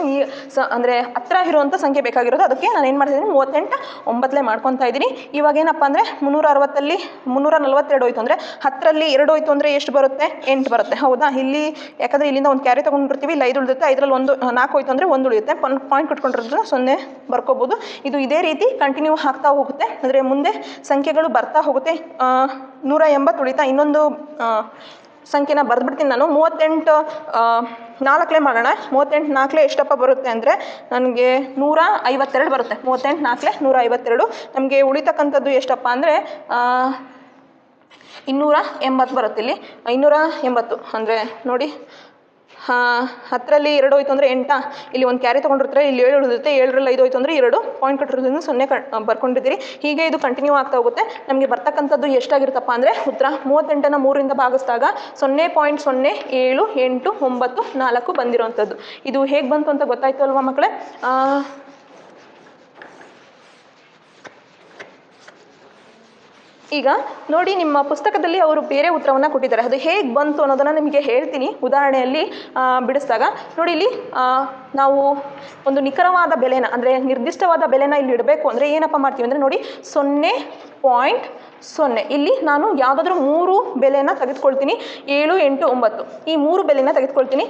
ಅಂದರೆ ಹತ್ತಿರ ಇರುವಂಥ ಸಂಖ್ಯೆ ಬೇಕಾಗಿರೋದು. ಅದಕ್ಕೆ ನಾನು ಏನು ಮಾಡ್ತಿದ್ದೀನಿ 38 9 ಮಾಡ್ಕೊತಾ ಇದ್ದೀನಿ. ಇವಾಗ ಏನಪ್ಪ ಅಂದರೆ 360ಅಲ್ಲಿ 342 ಹೋಯ್ತು ಅಂದರೆ 10ರಲ್ಲಿ 2 ಹೋಯ್ತು ಅಂದರೆ ಎಷ್ಟು ಬರುತ್ತೆ 8 ಬರುತ್ತೆ. ಹೌದಾ, ಇಲ್ಲಿ ಯಾಕಂದರೆ ಇಲ್ಲಿಂದ ಒಂದು ಕ್ಯಾರಿ ತೊಗೊಂಡಿರ್ತೀವಿ, ಇಲ್ಲಿ 5 ಉಳಿದುತ್ತೆ, 5ರಲ್ಲಿ 4 ಹೋಯ್ತು ಅಂದರೆ 1 ಉಳಿಯುತ್ತೆ. ಪಾಯಿಂಟ್ ಕೊಟ್ಕೊಂಡಿರೋದು 0 ಬರ್ಕೋಬೋದು. ಇದು ಇದೇ ರೀತಿ ಕಂಟಿನ್ಯೂ ಆಗ್ತಾ ಹೋಗುತ್ತೆ, ಅಂದರೆ ಮುಂದೆ ಸಂಖ್ಯೆಗಳು ಬರ್ತಾ ಹೋಗುತ್ತೆ. 180 ಉಳಿತಾ ಇನ್ನೊಂದು ಸಂಖ್ಯೆನ ಬರೆದ್ಬಿಡ್ತೀನಿ ನಾನು. 38 4 ಮಾಡೋಣ. 38 4 ಎಷ್ಟಪ್ಪ ಬರುತ್ತೆ ಅಂದರೆ ನನಗೆ 152 ಬರುತ್ತೆ. 38 4 152. ನಮಗೆ ಉಳಿತಕ್ಕಂಥದ್ದು ಎಷ್ಟಪ್ಪ ಅಂದರೆ 280 ಬರುತ್ತೆ. ಇಲ್ಲಿ 280 ಅಂದರೆ ನೋಡಿ 10ರಲ್ಲಿ 2 ಹೋಯ್ತು ಅಂದರೆ 8. ಇಲ್ಲಿ ಒಂದು ಕ್ಯಾರಿ ತೊಗೊಂಡಿರ್ತಾರೆ, ಇಲ್ಲಿ 7 ಉಳಿದುತ್ತೆ, 7ರಲ್ಲಿ 5 ಹೋಯ್ತು ಅಂದರೆ 2 ಪಾಯಿಂಟ್ ಕೊಟ್ಟಿರೋದ್ರಿಂದ 0 ಬರ್ಕೊಂಡಿದ್ದೀರಿ. ಹೀಗೆ ಇದು ಕಂಟಿನ್ಯೂ ಆಗ್ತಾ ಹೋಗುತ್ತೆ. ನಮಗೆ ಬರ್ತಕ್ಕಂಥದ್ದು ಎಷ್ಟಾಗಿರುತ್ತಪ್ಪ ಅಂದರೆ ಉತ್ತರ 38ನ 3ರಿಂದ ಭಾಗಿಸಿದಾಗ 0.07894 ಬಂದಿರೋವಂಥದ್ದು. ಇದು ಹೇಗೆ ಬಂತು ಅಂತ ಗೊತ್ತಾಯ್ತು ಅಲ್ವಾ ಮಕ್ಕಳೇ? ಈಗ ನೋಡಿ, ನಿಮ್ಮ ಪುಸ್ತಕದಲ್ಲಿ ಅವರು ಬೇರೆ ಉತ್ತರವನ್ನು ಕೊಟ್ಟಿದ್ದಾರೆ. ಅದು ಹೇಗೆ ಬಂತು ಅನ್ನೋದನ್ನು ನಿಮಗೆ ಹೇಳ್ತೀನಿ ಉದಾಹರಣೆಯಲ್ಲಿ ಬಿಡಿಸಿದಾಗ. ನೋಡಿ, ಇಲ್ಲಿ ನಾವು ಒಂದು ನಿಖರವಾದ ಬೆಲೆನ ಅಂದರೆ ನಿರ್ದಿಷ್ಟವಾದ ಬೆಲೆನ ಇಲ್ಲಿ ಇಡಬೇಕು ಅಂದರೆ ಏನಪ್ಪ ಮಾಡ್ತೀವಿ ಅಂದರೆ ನೋಡಿ 0.0 ಇಲ್ಲಿ ನಾನು ಯಾವುದಾದ್ರೂ 3 ಬೆಲೆನ ತೆಗೆದುಕೊಳ್ತೀನಿ. 7 8 9 ಈ 3 ಬೆಲೆನ ತೆಗೆದುಕೊಳ್ತೀನಿ.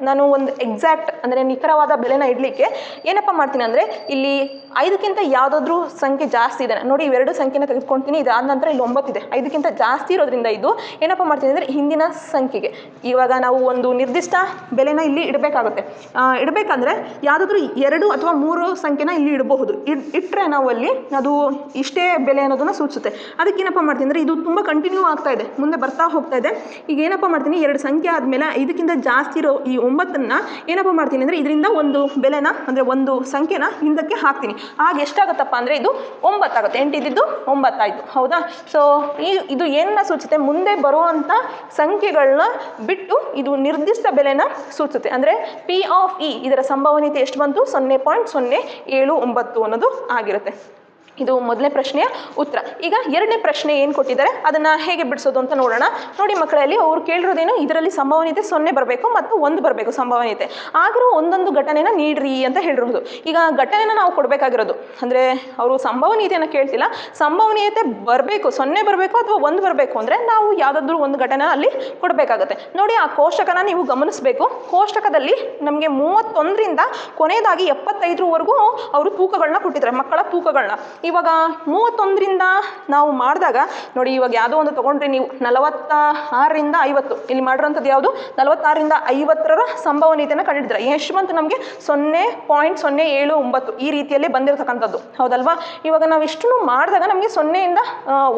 ನಾನು ಒಂದು ಎಕ್ಸಾಕ್ಟ್ ಅಂದರೆ ನಿಖರವಾದ ಬೆಲೆನ ಇಡಲಿಕ್ಕೆ ಏನಪ್ಪ ಮಾಡ್ತೀನಿ ಅಂದರೆ ಇಲ್ಲಿ 5ಕ್ಕಿಂತ ಯಾವುದಾದ್ರೂ ಸಂಖ್ಯೆ ಜಾಸ್ತಿ ಇದೆ ನೋಡಿ, ಇವೆರಡು ಸಂಖ್ಯೆನ ತೆಗೆದುಕೊಳ್ತೀನಿ. ಇದಾದ ನಂತರ ಇಲ್ಲಿ 9 ಇದೆ. 5ಕ್ಕಿಂತ ಜಾಸ್ತಿ ಇರೋದ್ರಿಂದ ಇದು ಏನಪ್ಪ ಮಾಡ್ತೀನಿ ಅಂದರೆ ಹಿಂದಿನ ಸಂಖ್ಯೆಗೆ ಇವಾಗ ನಾವು ಒಂದು ನಿರ್ದಿಷ್ಟ ಬೆಲೆನ ಇಲ್ಲಿ ಇಡಬೇಕಾಗುತ್ತೆ. ಇಡಬೇಕಂದ್ರೆ ಯಾವುದಾದ್ರೂ 2 ಅಥವಾ 3 ಸಂಖ್ಯೆನ ಇಲ್ಲಿ ಇಡಬಹುದು. ಇಟ್ಟರೆ ನಾವು ಅಲ್ಲಿ ಅದು ಇಷ್ಟೇ ಬೆಲೆ ಅನ್ನೋದನ್ನು ಸೂಚಿಸುತ್ತೆ. ಅದಕ್ಕೆ ಏನಪ್ಪ ಮಾಡ್ತೀನಿ ಅಂದರೆ ಇದು ತುಂಬ ಕಂಟಿನ್ಯೂ ಆಗ್ತಾ ಇದೆ, ಮುಂದೆ ಬರ್ತಾ ಹೋಗ್ತಾ ಇದೆ. ಈಗ ಏನಪ್ಪ ಮಾಡ್ತೀನಿ 2 ಸಂಖ್ಯೆ ಆದಮೇಲೆ 5ಕ್ಕಿಂತ ಜಾಸ್ತಿ ಇರೋ ಈ 9ನ್ನು ಏನಪ್ಪ ಮಾಡ್ತೀನಿ ಅಂದರೆ ಇದರಿಂದ ಒಂದು ಬೆಲೆನ ಅಂದರೆ ಒಂದು ಸಂಖ್ಯೆನ ಹಿಂದಕ್ಕೆ ಹಾಕ್ತೀನಿ. ಆಗ ಎಷ್ಟಾಗುತ್ತಪ್ಪ ಅಂದರೆ ಇದು 9 ಆಗುತ್ತೆ. 8 ಇದ್ದಿದ್ದು 9 ಆಯಿತು. ಹೌದಾ? ಸೊ ಇದು ಏನನ್ನ ಸೂಚಿಸುತ್ತೆ? ಮುಂದೆ ಬರುವಂಥ ಸಂಖ್ಯೆಗಳನ್ನ ಬಿಟ್ಟು ಇದು ನಿರ್ದಿಷ್ಟ ಬೆಲೆನ ಸೂಚಿಸುತ್ತೆ. ಅಂದರೆ P ಆಫ್ E ಇದರ ಸಂಭವನೀಯತೆ ಎಷ್ಟು ಬಂತು? 0.079 ಅನ್ನೋದು ಆಗಿರುತ್ತೆ. ಇದು ಮೊದಲನೇ ಪ್ರಶ್ನೆಯ ಉತ್ತರ. ಈಗ ಎರಡನೇ ಪ್ರಶ್ನೆ ಏನು ಕೊಟ್ಟಿದ್ದಾರೆ ಅದನ್ನು ಹೇಗೆ ಬಿಡಿಸೋದು ಅಂತ ನೋಡೋಣ. ನೋಡಿ ಮಕ್ಕಳಲ್ಲಿ ಅವರು ಕೇಳಿರೋದೇನು, ಇದರಲ್ಲಿ ಸಂಭವನೀಯತೆ 0 ಬರಬೇಕು ಮತ್ತು 1 ಬರಬೇಕು ಸಂಭವನೀಯತೆ. ಆದರೂ ಒಂದೊಂದು ಘಟನೆನ ನೀಡ್ರಿ ಅಂತ ಹೇಳಿರೋದು. ಈಗ ಘಟನೆನ ನಾವು ಕೊಡಬೇಕಾಗಿರೋದು ಅಂದರೆ ಅವರು ಸಂಭವನೀಯತೆಯನ್ನು ಕೇಳ್ತಿಲ್ಲ, ಸಂಭವನೀಯತೆ ಬರಬೇಕು 0 ಬರಬೇಕು ಅಥವಾ 1 ಬರಬೇಕು ಅಂದರೆ ನಾವು ಯಾವುದಾದ್ರೂ ಒಂದು ಘಟನೆ ಅಲ್ಲಿ ಕೊಡಬೇಕಾಗುತ್ತೆ. ನೋಡಿ ಆ ಕೋಷ್ಟಕನ ನೀವು ಗಮನಿಸಬೇಕು. ಕೋಷ್ಟಕದಲ್ಲಿ ನಮಗೆ 31ರಿಂದ ಕೊನೆಯದಾಗಿ 75ರವರೆಗೂ ಅವರು ತೂಕಗಳನ್ನ ಕೊಟ್ಟಿದ್ದಾರೆ, ಮಕ್ಕಳ ತೂಕಗಳನ್ನ. ಇವಾಗ 31ರಿಂದ ನಾವು ಮಾಡಿದಾಗ ನೋಡಿ, ಇವಾಗ ಯಾವುದೋ ಒಂದು ತೊಗೊಂಡ್ರೆ ನೀವು 46ರಿಂದ 50 ಇಲ್ಲಿ ಮಾಡಿರೋಂಥದ್ದು ಯಾವುದು 46ರಿಂದ 50ರ ಸಂಭವನೀಯತೆಯನ್ನು ಕಂಡಿಡಿದ್ರೆ ಎಷ್ಟು ಬಂತು ನಮಗೆ? 0.079 ಈ ರೀತಿಯಲ್ಲಿ ಬಂದಿರತಕ್ಕಂಥದ್ದು. ಹೌದಲ್ವಾ? ಇವಾಗ ನಾವು ಇಷ್ಟನ್ನು ಮಾಡಿದಾಗ ನಮಗೆ 0ಯಿಂದ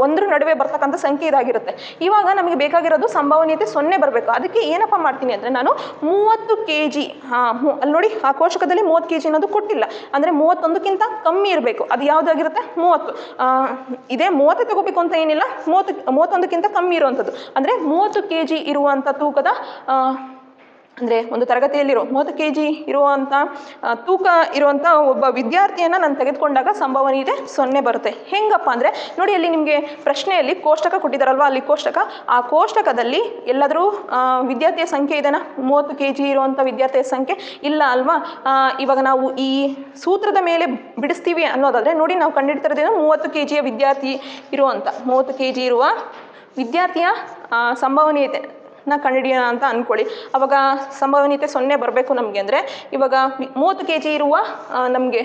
1 ನಡುವೆ ಬರ್ತಕ್ಕಂಥ ಸಂಖ್ಯೆ ಇದಾಗಿರುತ್ತೆ. ಇವಾಗ ನಮಗೆ ಬೇಕಾಗಿರೋದು ಸಂಭವನೀಯತೆ 0 ಬರಬೇಕು. ಅದಕ್ಕೆ ಏನಪ್ಪ ಮಾಡ್ತೀನಿ ಅಂದರೆ ನಾನು 30 kg ಅಲ್ಲಿ ನೋಡಿ ಆ ಕೋಷ್ಟಕದಲ್ಲಿ 30 kg ಅನ್ನೋದು ಕೊಟ್ಟಿಲ್ಲ, ಅಂದರೆ 31ಕ್ಕಿಂತ ಕಮ್ಮಿ ಇರಬೇಕು. ಅದು ಯಾವುದಾಗಿರುತ್ತೆ? 30. ಇದೇ 30 ತಗೋಬೇಕು ಅಂತ ಏನಿಲ್ಲ, 31ಕ್ಕಿಂತ ಕಮ್ಮಿ ಇರುವಂಥದ್ದು ಅಂದರೆ 30 kg ಇರುವಂಥ ತೂಕದ ಅಂದರೆ ಒಂದು ತರಗತಿಯಲ್ಲಿರೋ 30 kg ಇರುವಂಥ ತೂಕ ಇರುವಂಥ ಒಬ್ಬ ವಿದ್ಯಾರ್ಥಿಯನ್ನು ನಾನು ತೆಗೆದುಕೊಂಡಾಗ ಸಂಭವನೀಯತೆ 0 ಬರುತ್ತೆ. ಹೆಂಗಪ್ಪ ಅಂದರೆ ನೋಡಿ, ಅಲ್ಲಿ ನಿಮಗೆ ಪ್ರಶ್ನೆಯಲ್ಲಿ ಕೋಷ್ಟಕ ಕೊಟ್ಟಿದ್ದಾರಲ್ವ, ಅಲ್ಲಿ ಕೋಷ್ಟಕ, ಆ ಕೋಷ್ಟಕದಲ್ಲಿ ಎಲ್ಲಾದರೂ ವಿದ್ಯಾರ್ಥಿಯ ಸಂಖ್ಯೆ ಇದೆನಾ? 30 kg ಇರುವಂಥ ವಿದ್ಯಾರ್ಥಿಯ ಸಂಖ್ಯೆ ಇಲ್ಲ ಅಲ್ವಾ? ಇವಾಗ ನಾವು ಈ ಸೂತ್ರದ ಮೇಲೆ ಬಿಡಿಸ್ತೀವಿ ಅನ್ನೋದಾದರೆ ನೋಡಿ, ನಾವು ಕಂಡುಹಿಡ್ತಿರೋದೇನು 30 kgಯ ವಿದ್ಯಾರ್ಥಿ ಇರುವಂಥ 30 kg ಇರುವ ವಿದ್ಯಾರ್ಥಿಯ ಸಂಭವನೀಯತೆ ಕಂಡುಹಿಡಿಯೋಣ ಅಂತ ಅಂದ್ಕೊಳ್ಳಿ. ಅವಾಗ ಸಂಭವನೀಯತೆ 0 ಬರಬೇಕು ನಮಗೆ ಅಂದರೆ ಇವಾಗ 30 kg ಇರುವ ನಮಗೆ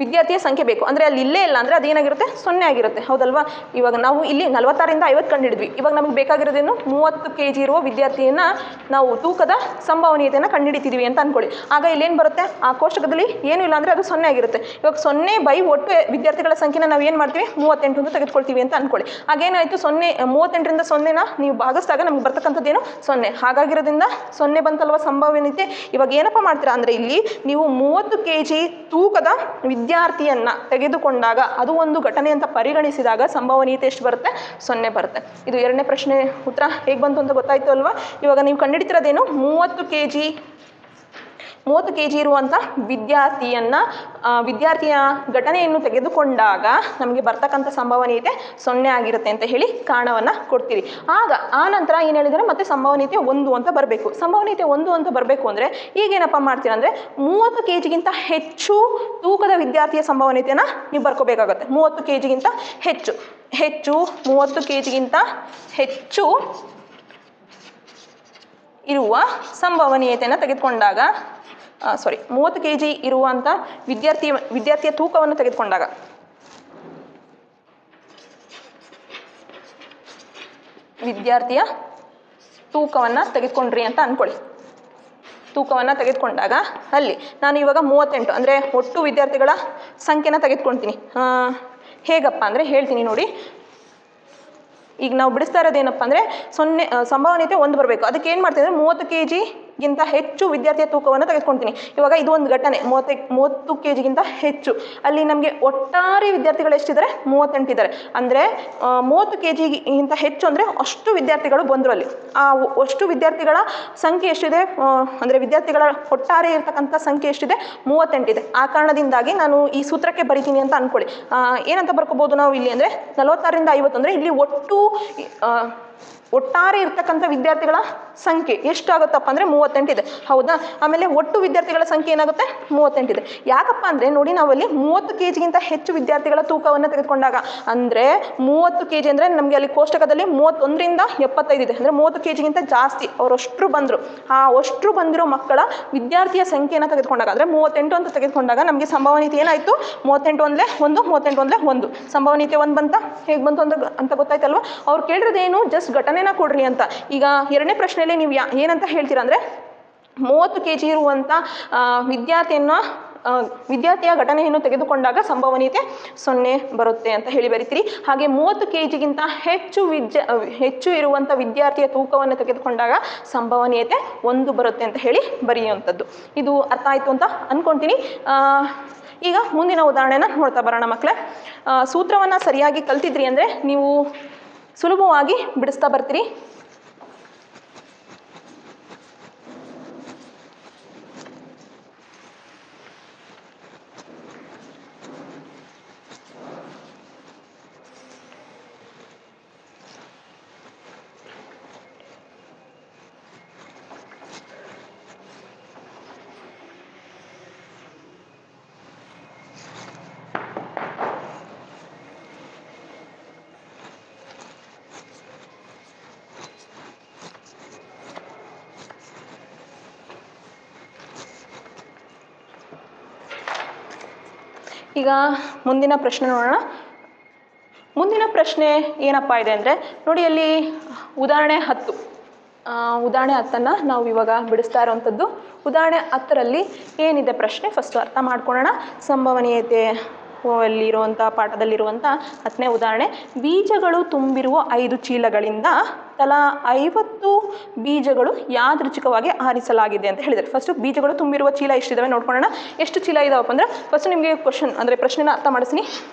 ವಿದ್ಯಾರ್ಥಿಯ ಸಂಖ್ಯೆ ಬೇಕು ಅಂದರೆ ಅಲ್ಲಿ ಇಲ್ಲೇ ಇಲ್ಲ ಅಂದರೆ ಅದೇನಾಗಿರುತ್ತೆ? 0 ಆಗಿರುತ್ತೆ. ಹೌದಲ್ವಾ? ಇವಾಗ ನಾವು ಇಲ್ಲಿ 46ರಿಂದ 50 ಕಂಡುಹಿಡಿದ್ವಿ. ಇವಾಗ ನಮಗೆ ಬೇಕಾಗಿರೋದೇನು? 30 kg ಇರುವ ವಿದ್ಯಾರ್ಥಿಯನ್ನು ನಾವು ತೂಕದ ಸಂಭವನೀಯತೆಯನ್ನು ಕಂಡುಹಿಡಿತಿದ್ವಿ ಅಂತ ಅಂದ್ಕೊಳ್ಳಿ. ಆಗ ಇಲ್ಲೇನು ಬರುತ್ತೆ? ಆ ಕೋಷ್ಟಕದಲ್ಲಿ ಏನೂ ಇಲ್ಲ ಅಂದರೆ ಅದು 0 ಆಗಿರುತ್ತೆ. ಇವಾಗ 0 ಒಟ್ಟು ವಿದ್ಯಾರ್ಥಿಗಳ ಸಂಖ್ಯೆನ ನಾವು ಏನು ಮಾಡ್ತೀವಿ? 38 ಅಂತ ತೆಗೆದುಕೊಳ್ತೀವಿ ಅಂತ ಅಂದ್ಕೊಳ್ಳಿ. ಆಗೇನಾಯಿತು? 38ರಿಂದ 0ನ ನೀವು ಭಾಗಿಸಿದಾಗ ನಮ್ಗೆ ಬರ್ತಕ್ಕಂಥದ್ದೇನು? 0. ಹಾಗಾಗಿರೋದ್ರಿಂದ 0 ಬಂತಲ್ವ ಸಂಭವನೀಯತೆ. ಇವಾಗ ಏನಪ್ಪ ಮಾಡ್ತೀರಾ ಅಂದರೆ ಇಲ್ಲಿ ನೀವು 30 kg ತೂಕದ ವಿದ್ಯಾರ್ಥಿಯನ್ನು ತೆಗೆದುಕೊಂಡಾಗ ಅದು ಒಂದು ಘಟನೆ ಅಂತ ಪರಿಗಣಿಸಿದಾಗ ಸಂಭವನೀಯತೆ ಎಷ್ಟು ಬರುತ್ತೆ? 0 ಬರುತ್ತೆ. ಇದು ಎರಡನೇ ಪ್ರಶ್ನೆ ಉತ್ತರ ಹೇಗೆ ಬಂತು ಅಂತ ಗೊತ್ತಾಯಿತು ಅಲ್ವಾ? ಇವಾಗ ನೀವು ಕಂಡುಹಿಡಿತಿರೋದೇನು? 30 kg 30 kg ಇರುವಂಥ ವಿದ್ಯಾರ್ಥಿಯ ಘಟನೆಯನ್ನು ತೆಗೆದುಕೊಂಡಾಗ ನಮಗೆ ಬರ್ತಕ್ಕಂಥ ಸಂಭವನೀಯತೆ 0 ಆಗಿರುತ್ತೆ ಅಂತ ಹೇಳಿ ಕಾರಣವನ್ನು ಕೊಡ್ತೀರಿ. ಆಗ ಆ ನಂತರ ಏನು ಹೇಳಿದರೆ ಮತ್ತೆ ಸಂಭವನೀಯತೆ 1 ಅಂತ ಬರಬೇಕು. ಸಂಭವನೀಯತೆ 1 ಅಂತ ಬರಬೇಕು ಅಂದರೆ ಈಗೇನಪ್ಪ ಮಾಡ್ತೀರಾ ಅಂದರೆ 30 kgಗಿಂತ ಹೆಚ್ಚು ತೂಕದ ವಿದ್ಯಾರ್ಥಿಯ ಸಂಭವನೀಯತೆಯನ್ನು ನೀವು ಬರ್ಕೋಬೇಕಾಗುತ್ತೆ. 30 kgಗಿಂತ ಹೆಚ್ಚು 30 kgಗಿಂತ ಹೆಚ್ಚು ಇರುವ ಸಂಭವನೀಯತೆಯನ್ನು ತೆಗೆದುಕೊಂಡಾಗ 30 kg ಇರುವಂಥ ವಿದ್ಯಾರ್ಥಿಯ ತೂಕವನ್ನು ತೆಗೆದುಕೊಂಡಾಗ ವಿದ್ಯಾರ್ಥಿಯ ತೂಕವನ್ನು ತೆಗೆದುಕೊಂಡ್ರಿ ಅಂತ ಅಂದ್ಕೊಳ್ಳಿ. ತೂಕವನ್ನು ತೆಗೆದುಕೊಂಡಾಗ ಅಲ್ಲಿ ನಾನು ಇವಾಗ 38 ಅಂದರೆ ಒಟ್ಟು ವಿದ್ಯಾರ್ಥಿಗಳ ಸಂಖ್ಯೆನ ತೆಗೆದುಕೊಳ್ತೀನಿ. ಹೇಗಪ್ಪ ಅಂದರೆ ಹೇಳ್ತೀನಿ ನೋಡಿ. ಈಗ ನಾವು ಬಿಡಿಸ್ತಾ ಇರೋದೇನಪ್ಪ ಅಂದರೆ 0 ಸಂಭವನೀಯತೆ 1 ಬರಬೇಕು. ಅದಕ್ಕೆ ಏನು ಮಾಡ್ತೀನಿ ಅಂದರೆ 30 kgಗಿಂತ ಹೆಚ್ಚು ವಿದ್ಯಾರ್ಥಿಯ ತೂಕವನ್ನು ತೆಗೆದುಕೊಳ್ತೀನಿ. ಇವಾಗ ಇದು ಒಂದು ಘಟನೆ 30 kgಗಿಂತ ಹೆಚ್ಚು. ಅಲ್ಲಿ ನಮಗೆ ಒಟ್ಟಾರೆ ವಿದ್ಯಾರ್ಥಿಗಳು ಎಷ್ಟಿದ್ದಾರೆ 38 ಇದ್ದಾರೆ. ಅಂದರೆ 30 kgಗಿಂತ ಹೆಚ್ಚು ಅಂದರೆ ಅಷ್ಟು ವಿದ್ಯಾರ್ಥಿಗಳು ಬಂದರು. ಅಲ್ಲಿ ಆ ಅಷ್ಟು ವಿದ್ಯಾರ್ಥಿಗಳ ಸಂಖ್ಯೆ ಎಷ್ಟಿದೆ ಅಂದರೆ ವಿದ್ಯಾರ್ಥಿಗಳ ಒಟ್ಟಾರೆ ಇರ್ತಕ್ಕಂಥ ಸಂಖ್ಯೆ ಎಷ್ಟಿದೆ 38 ಇದೆ. ಆ ಕಾರಣದಿಂದಾಗಿ ನಾನು ಈ ಸೂತ್ರಕ್ಕೆ ಬರಿತೀನಿ ಅಂತ ಅಂದ್ಕೊಳ್ಳಿ. ಏನಂತ ಬರ್ಕೋಬೋದು ನಾವು ಇಲ್ಲಿ ಅಂದರೆ 46 ರಿಂದ 50 ಅಂದರೆ ಇಲ್ಲಿ ಒಟ್ಟಾರೆ ಇರ್ತಕ್ಕಂಥ ವಿದ್ಯಾರ್ಥಿಗಳ ಸಂಖ್ಯೆ ಎಷ್ಟಾಗುತ್ತಪ್ಪ ಅಂದರೆ 38 ಇದೆ. ಹೌದಾ? ಆಮೇಲೆ ಒಟ್ಟು ವಿದ್ಯಾರ್ಥಿಗಳ ಸಂಖ್ಯೆ ಏನಾಗುತ್ತೆ 38 ಇದೆ. ಯಾಕಪ್ಪ ಅಂದರೆ ನೋಡಿ ನಾವಲ್ಲಿ 30 kgಗಿಂತ ಹೆಚ್ಚು ವಿದ್ಯಾರ್ಥಿಗಳ ತೂಕವನ್ನು ತೆಗೆದುಕೊಂಡಾಗ ಅಂದರೆ 30 kg ಅಂದರೆ ನಮಗೆ ಅಲ್ಲಿ ಕೋಷ್ಟಕದಲ್ಲಿ 31 ರಿಂದ 75 ಇದೆ. ಅಂದರೆ 30 kgಗಿಂತ ಜಾಸ್ತಿ ಅವರಷ್ಟು ಬಂದರು. ಆ ಅಷ್ಟು ಬಂದಿರೋ ಮಕ್ಕಳ ವಿದ್ಯಾರ್ಥಿಯ ಸಂಖ್ಯೆಯನ್ನು ತೆಗೆದುಕೊಂಡಾಗ ಅಂದರೆ 38 ಅಂತ ತೆಗೆದುಕೊಂಡಾಗ ನಮಗೆ ಸಂಭವನೀಯತೆ ಏನಾಯಿತು 38 ಒಂದಲೇ 1 38 ಒಂದಲೇ 1 ಸಂಭವನೀಯತೆ 1 ಬಂತ. ಹೇಗೆ ಬಂತು ಅಂತ ಗೊತ್ತಾಯ್ತಲ್ವ? ಅವ್ರು ಕೇಳಿರೋದೇನು ಜಸ್ಟ್ ಘಟನೆನ ಕೊಡ್ರಿ ಅಂತ. ಈಗ ಎರಡನೇ ಪ್ರಶ್ನೆಯಲ್ಲಿ ನೀವು ಏನಂತ ಹೇಳ್ತೀರಾ ಅಂದರೆ 30 kg ಇರುವಂಥ ವಿದ್ಯಾರ್ಥಿಯ ಘಟನೆಯನ್ನು ತೆಗೆದುಕೊಂಡಾಗ ಸಂಭವನೀಯತೆ 0 ಬರುತ್ತೆ ಅಂತ ಹೇಳಿ ಬರಿತೀರಿ. ಹಾಗೆ 30 kgಗಿಂತ ಹೆಚ್ಚು ಇರುವಂಥ ವಿದ್ಯಾರ್ಥಿಯ ತೂಕವನ್ನು ತೆಗೆದುಕೊಂಡಾಗ ಸಂಭವನೀಯತೆ 1 ಬರುತ್ತೆ ಅಂತ ಹೇಳಿ ಬರೆಯುವಂಥದ್ದು. ಇದು ಅರ್ಥ ಆಯಿತು ಅಂತ ಅಂದ್ಕೊಳ್ತೀನಿ. ಈಗ ಮುಂದಿನ ಉದಾಹರಣೆನ ನೋಡ್ತಾ ಬರೋಣ ಮಕ್ಕಳೇ. ಸೂತ್ರವನ್ನು ಸರಿಯಾಗಿ ಕಲ್ತಿದ್ರಿ ಅಂದರೆ ನೀವು ಸುಲಭವಾಗಿ ಬಿಡಿಸ್ತಾ ಬರ್ತೀರಿ. ಈಗ ಮುಂದಿನ ಪ್ರಶ್ನೆ ನೋಡೋಣ. ಮುಂದಿನ ಪ್ರಶ್ನೆ ಏನಪ್ಪ ಇದೆ ಅಂದರೆ ನೋಡಿ ಅಲ್ಲಿ ಉದಾಹರಣೆ 10 ನಾವು ಇವಾಗ ಬಿಡಿಸ್ತಾ ಇರೋವಂಥದ್ದು. ಉದಾಹರಣೆ 10ರಲ್ಲಿ ಏನಿದೆ ಪ್ರಶ್ನೆ ಫಸ್ಟು ಅರ್ಥ ಮಾಡ್ಕೊಳ್ಳೋಣ. ಸಂಭವನೀಯತೆ ಅಲ್ಲಿರುವಂಥ ಪಾಠದಲ್ಲಿರುವಂಥ 10ನೇ ಉದಾಹರಣೆ. ಬೀಜಗಳು ತುಂಬಿರುವ 5 ಚೀಲಗಳಿಂದ ತಲಾ 50 ಬೀಜಗಳು ಯಾದೃಚ್ಛಿಕವಾಗಿ ಆರಿಸಲಾಗಿದೆ ಅಂತ ಹೇಳಿದ್ದಾರೆ. ಫಸ್ಟು ಬೀಜಗಳು ತುಂಬಿರುವ ಚೀಲ ಎಷ್ಟಿದ್ದಾವೆ ನೋಡ್ಕೊಳ್ಳೋಣ. ಎಷ್ಟು ಚೀಲ ಇದಾವಪ್ಪ ಅಂದರೆ ಫಸ್ಟ್ ನಿಮಗೆ ಪ್ರಶ್ನೆನ ಅರ್ಥ ಮಾಡಿಸ್ತೀನಿ.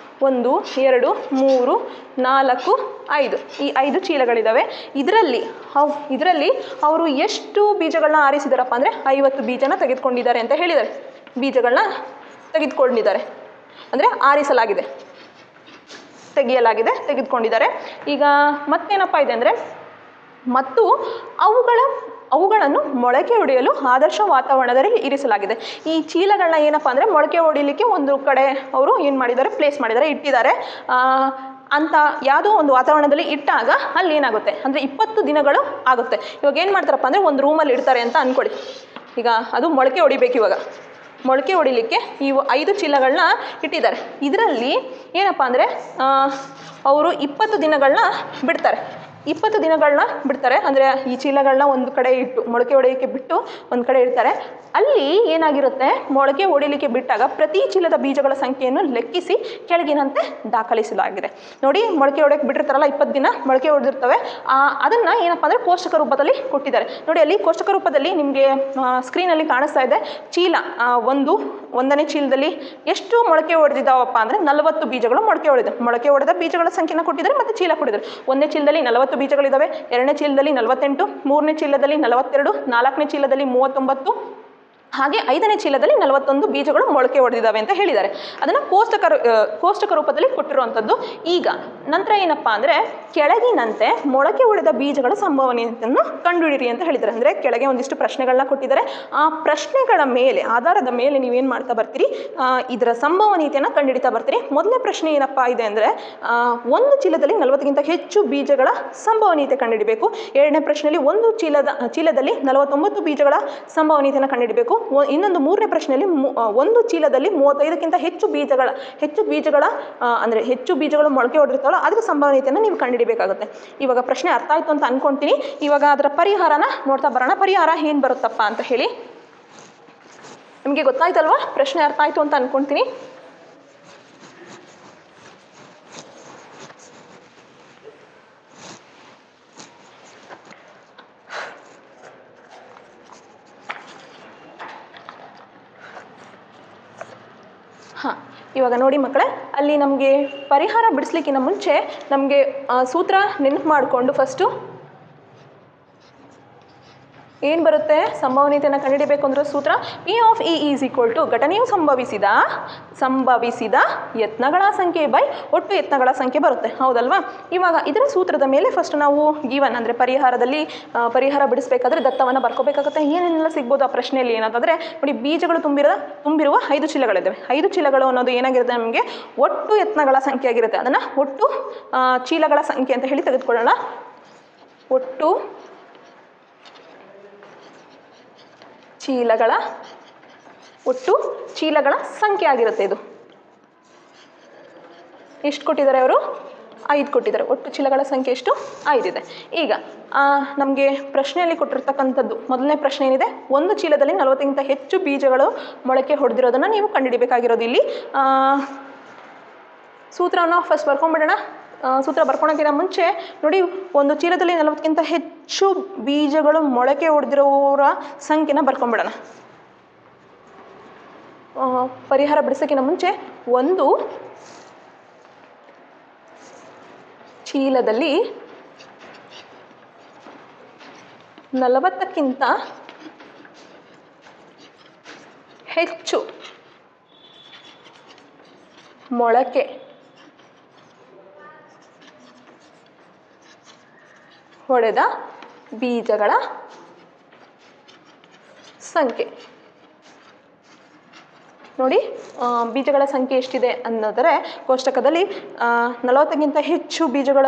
1 2 3 4 5 ಈ 5 ಚೀಲಗಳಿದ್ದಾವೆ. ಇದರಲ್ಲಿ ಅವರು ಎಷ್ಟು ಬೀಜಗಳನ್ನ ಆರಿಸಿದಾರಪ್ಪ ಅಂದರೆ 50 ಬೀಜನ ತೆಗೆದುಕೊಂಡಿದ್ದಾರೆ ಅಂತ ಹೇಳಿದ್ದಾರೆ. ಬೀಜಗಳನ್ನ ತೆಗೆದುಕೊಂಡಿದ್ದಾರೆ ಅಂದರೆ ಆರಿಸಲಾಗಿದೆ, ತೆಗೆದುಕೊಂಡಿದ್ದಾರೆ. ಈಗ ಮತ್ತೇನಪ್ಪ ಇದೆ ಅಂದರೆ ಮತ್ತು ಅವುಗಳನ್ನು ಮೊಳಕೆ ಹೊಡೆಯಲು ಆದರ್ಶ ವಾತಾವರಣದಲ್ಲಿ ಇರಿಸಲಾಗಿದೆ. ಈ ಚೀಲಗಳನ್ನ ಏನಪ್ಪ ಅಂದರೆ ಮೊಳಕೆ ಹೊಡಿಲಿಕ್ಕೆ ಒಂದು ಕಡೆ ಅವರು ಏನು ಮಾಡಿದ್ದಾರೆ ಪ್ಲೇಸ್ ಮಾಡಿದ್ದಾರೆ, ಇಟ್ಟಿದ್ದಾರೆ. ಅಂತ ಯಾವುದೋ ಒಂದು ವಾತಾವರಣದಲ್ಲಿ ಇಟ್ಟಾಗ ಅಲ್ಲಿ ಏನಾಗುತ್ತೆ ಅಂದರೆ 20 ದಿನಗಳು ಆಗುತ್ತೆ. ಇವಾಗ ಏನು ಮಾಡ್ತಾರಪ್ಪ ಅಂದರೆ ಒಂದು ರೂಮಲ್ಲಿ ಇಡ್ತಾರೆ ಅಂತ ಅಂದ್ಕೊಳ್ಳಿ. ಈಗ ಅದು ಮೊಳಕೆ ಹೊಡಿಬೇಕು. ಇವಾಗ ಮೊಳಕೆ ಹೊಡಿಲಿಕ್ಕೆ ಈ 5 ಚೀಲಗಳನ್ನ ಇಟ್ಟಿದ್ದಾರೆ. ಇದರಲ್ಲಿ ಏನಪ್ಪ ಅಂದರೆ ಅವರು 20 ದಿನಗಳನ್ನ ಬಿಡ್ತಾರೆ. 20 ದಿನಗಳನ್ನ ಬಿಡ್ತಾರೆ ಅಂದರೆ ಈ ಚೀಲಗಳನ್ನ ಒಂದು ಕಡೆ ಇಟ್ಟು ಮೊಳಕೆ ಹೊಡೆಯೋಕ್ಕೆ ಬಿಟ್ಟು ಒಂದು ಕಡೆ ಇಡ್ತಾರೆ. ಅಲ್ಲಿ ಏನಾಗಿರುತ್ತೆ ಮೊಳಕೆ ಹೊಡಿಲಿಕ್ಕೆ ಬಿಟ್ಟಾಗ ಪ್ರತಿ ಚೀಲದ ಬೀಜಗಳ ಸಂಖ್ಯೆಯನ್ನು ಲೆಕ್ಕಿಸಿ ಕೆಳಗಿನಂತೆ ದಾಖಲಿಸಲಾಗಿದೆ. ನೋಡಿ ಮೊಳಕೆ ಹೊಡೆಯೋಕ್ಕೆ ಬಿಟ್ಟಿರ್ತಾರಲ್ಲ 20 ದಿನ ಮೊಳಕೆ ಹೊಡೆದಿರ್ತವೆ. ಅದನ್ನು ಏನಪ್ಪ ಅಂದರೆ ಕೋಷ್ಟಕ ರೂಪದಲ್ಲಿ ಕೊಟ್ಟಿದ್ದಾರೆ. ನೋಡಿ ಅಲ್ಲಿ ಕೋಷ್ಟಕ ರೂಪದಲ್ಲಿ ನಿಮಗೆ ಸ್ಕ್ರೀನಲ್ಲಿ ಕಾಣಿಸ್ತಾ ಇದೆ. ಚೀಲ ಒಂದನೇ ಚೀಲದಲ್ಲಿ ಎಷ್ಟು ಮೊಳಕೆ ಹೊಡೆದಿದ್ದಾವಪ್ಪ ಅಂದರೆ 40 ಬೀಜಗಳು ಮೊಳಕೆ ಹೊಡೆದ ಬೀಜಗಳ ಸಂಖ್ಯೆನ ಕೊಟ್ಟಿದ್ದಾರೆ ಮತ್ತು ಚೀಲ ಕೊಟ್ಟಿದ್ದಾರೆ. ಒಂದನೇ ಚೀಲದಲ್ಲಿ 40 ಬೀಜಗಳಿದ್ದಾವೆ, ಎರಡನೇ ಚೀಲದಲ್ಲಿ 48, ಮೂರನೇ ಚೀಲದಲ್ಲಿ 42, ನಾಲ್ಕನೇ ಚೀಲದಲ್ಲಿ 39, ಹಾಗೆ 5ನೇ ಚೀಲದಲ್ಲಿ 41 ಬೀಜಗಳು ಮೊಳಕೆ ಹೊಡೆದಿದ್ದಾವೆ ಅಂತ ಹೇಳಿದ್ದಾರೆ. ಅದನ್ನು ಕೋಷ್ಟಕ ರೂಪದಲ್ಲಿ ಕೊಟ್ಟಿರುವಂಥದ್ದು. ಈಗ ನಂತರ ಏನಪ್ಪ ಅಂದರೆ ಕೆಳಗಿನಂತೆ ಮೊಳಕೆ ಹೊಡೆದ ಬೀಜಗಳ ಸಂಭವನೀಯತೆಯನ್ನು ಕಂಡುಹಿಡಿಯಿರಿ ಅಂತ ಹೇಳಿದ್ದಾರೆ. ಅಂದರೆ ಕೆಳಗೆ ಒಂದಿಷ್ಟು ಪ್ರಶ್ನೆಗಳನ್ನ ಕೊಟ್ಟಿದ್ದಾರೆ. ಆ ಪ್ರಶ್ನೆಗಳ ಮೇಲೆ ಆಧಾರದ ಮೇಲೆ ನೀವೇನು ಮಾಡ್ತಾ ಬರ್ತೀರಿ, ಇದರ ಸಂಭವನೀಯತೆಯನ್ನು ಕಂಡುಹಿಡಿತಾ ಬರ್ತೀರಿ. ಮೊದಲನೇ ಪ್ರಶ್ನೆ ಏನಪ್ಪ ಇದೆ ಅಂದರೆ ಒಂದು ಚೀಲದಲ್ಲಿ 40ಗಿಂತ ಹೆಚ್ಚು ಬೀಜಗಳ ಸಂಭವನೀಯತೆ ಕಂಡುಹಿಡಬೇಕು. ಎರಡನೇ ಪ್ರಶ್ನೆಯಲ್ಲಿ ಒಂದು ಚೀಲದಲ್ಲಿ 49 ಬೀಜಗಳ ಸಂಭವನೀಯತೆಯನ್ನು ಕಂಡುಹಿಡಬೇಕು. ಇನ್ನೊಂದು ಮೂರನೇ ಪ್ರಶ್ನೆಯಲ್ಲಿ ಒಂದು ಚೀಲದಲ್ಲಿ 35ಕ್ಕಿಂತ ಹೆಚ್ಚು ಬೀಜಗಳ ಅಂದರೆ ಹೆಚ್ಚು ಬೀಜಗಳು ಮೊಳಕೆ ಹೊಡೆದಿರ್ತಾವಲ್ಲ ಅದರ ಸಂಭವನೀಯತೆಯನ್ನು ನೀವು ಕಂಡುಹಿಡಬೇಕಾಗುತ್ತೆ. ಇವಾಗ ಪ್ರಶ್ನೆ ಅರ್ಥ ಆಯಿತು ಅಂತ ಅಂದ್ಕೊಳ್ತೀನಿ. ಇವಾಗ ಅದರ ಪರಿಹಾರನ ನೋಡ್ತಾ ಬರೋಣ. ಪರಿಹಾರ ಏನು ಬರುತ್ತಪ್ಪ ಅಂತ ಹೇಳಿ ನಿಮಗೆ ಗೊತ್ತಾಯ್ತಲ್ವಾ? ಪ್ರಶ್ನೆ ಅರ್ಥ ಆಯಿತು ಅಂತ ಅಂದ್ಕೊಳ್ತೀನಿ. ಹಾಂ, ಇವಾಗ ನೋಡಿ ಮಕ್ಕಳೇ, ಅಲ್ಲಿ ನಮಗೆ ಪರಿಹಾರ ಬಿಡಿಸ್ಲಿಕ್ಕಿಂತ ಮುಂಚೆ ನಮಗೆ ಸೂತ್ರ ನೆನಪು ಮಾಡಿಕೊಂಡು ಫಸ್ಟು ಏನು ಬರುತ್ತೆ, ಸಂಭವನೀಯತೆಯನ್ನು ಕಂಡುಹಿಡಿಯಬೇಕು ಅಂದರೆ ಸೂತ್ರ P of E is equal to ಘಟನೆಯು ಸಂಭವಿಸಿದ ಯತ್ನಗಳ ಸಂಖ್ಯೆ ಬೈ ಒಟ್ಟು ಯತ್ನಗಳ ಸಂಖ್ಯೆ ಬರುತ್ತೆ. ಹೌದಲ್ವಾ? ಇವಾಗ ಇದರ ಸೂತ್ರದ ಮೇಲೆ ಫಸ್ಟ್ ನಾವು ಗಿವನ್ ಅಂದರೆ ಪರಿಹಾರ ಬಿಡಿಸ್ಬೇಕಾದ್ರೆ ದತ್ತವನ್ನು ಬರ್ಕೋಬೇಕಾಗುತ್ತೆ. ಏನೇನೆಲ್ಲ ಸಿಗ್ಬೋದು ಆ ಪ್ರಶ್ನೆಯಲ್ಲಿ ಏನಂತಂದರೆ ನೋಡಿ, ಬೀಜಗಳು ತುಂಬಿರುವ 5 ಚೀಲಗಳಿದ್ದಾವೆ. 5 ಚೀಲಗಳು ಅನ್ನೋದು ಏನಾಗಿರುತ್ತೆ, ನಮಗೆ ಒಟ್ಟು ಯತ್ನಗಳ ಸಂಖ್ಯೆ ಆಗಿರುತ್ತೆ. ಅದನ್ನು ಒಟ್ಟು ಚೀಲಗಳ ಸಂಖ್ಯೆ ಅಂತ ಹೇಳಿ ತೆಗೆದುಕೊಳ್ಳೋಣ. ಒಟ್ಟು ಚೀಲಗಳ ಸಂಖ್ಯೆ ಆಗಿರುತ್ತೆ. ಇದು ಎಷ್ಟು ಕೊಟ್ಟಿದ್ದಾರೆ ಅವರು? 5 ಕೊಟ್ಟಿದ್ದಾರೆ. ಒಟ್ಟು ಚೀಲಗಳ ಸಂಖ್ಯೆ ಎಷ್ಟು? 5 ಇದೆ. ಈಗ ನಮಗೆ ಪ್ರಶ್ನೆಯಲ್ಲಿ ಕೊಟ್ಟಿರ್ತಕ್ಕಂಥದ್ದು ಮೊದಲನೇ ಪ್ರಶ್ನೆ ಏನಿದೆ, ಒಂದು ಚೀಲದಲ್ಲಿ 40ಕ್ಕಿಂತ ಹೆಚ್ಚು ಬೀಜಗಳು ಮೊಳಕೆ ಹೊಡೆದಿರೋದನ್ನು ನೀವು ಕಂಡುಹಿಡಿಬೇಕಾಗಿರೋದು. ಇಲ್ಲಿ ಸೂತ್ರವನ್ನು ಫಸ್ಟ್ ಬರ್ಕೊಂಡ್ಬಿಡೋಣ. ಸೂತ್ರ ಬರ್ಕೊಳಕ್ಕಿಂತ ಮುಂಚೆ ನೋಡಿ, ಒಂದು ಚೀಲದಲ್ಲಿ 40ಕ್ಕಿಂತ ಹೆಚ್ಚು ಬೀಜಗಳು ಮೊಳಕೆ ಹೊಡೆದಿರೋರ ಸಂಖ್ಯೆನ ಬರ್ಕೊಂಡ್ಬಿಡೋಣ. ಪರಿಹಾರ ಬಿಡಿಸೋಕ್ಕಿಂತ ಮುಂಚೆ ಒಂದು ಚೀಲದಲ್ಲಿ 40ಕ್ಕಿಂತ ಹೆಚ್ಚು ಮೊಳಕೆ ಹೊಡೆದ ಬೀಜಗಳ ಸಂಖ್ಯೆ ನೋಡಿ. ಬೀಜಗಳ ಸಂಖ್ಯೆ ಎಷ್ಟಿದೆ ಅನ್ನೋದರೆ ಕೋಷ್ಟಕದಲ್ಲಿ 40ಕ್ಕಿಂತ ಹೆಚ್ಚು ಬೀಜಗಳ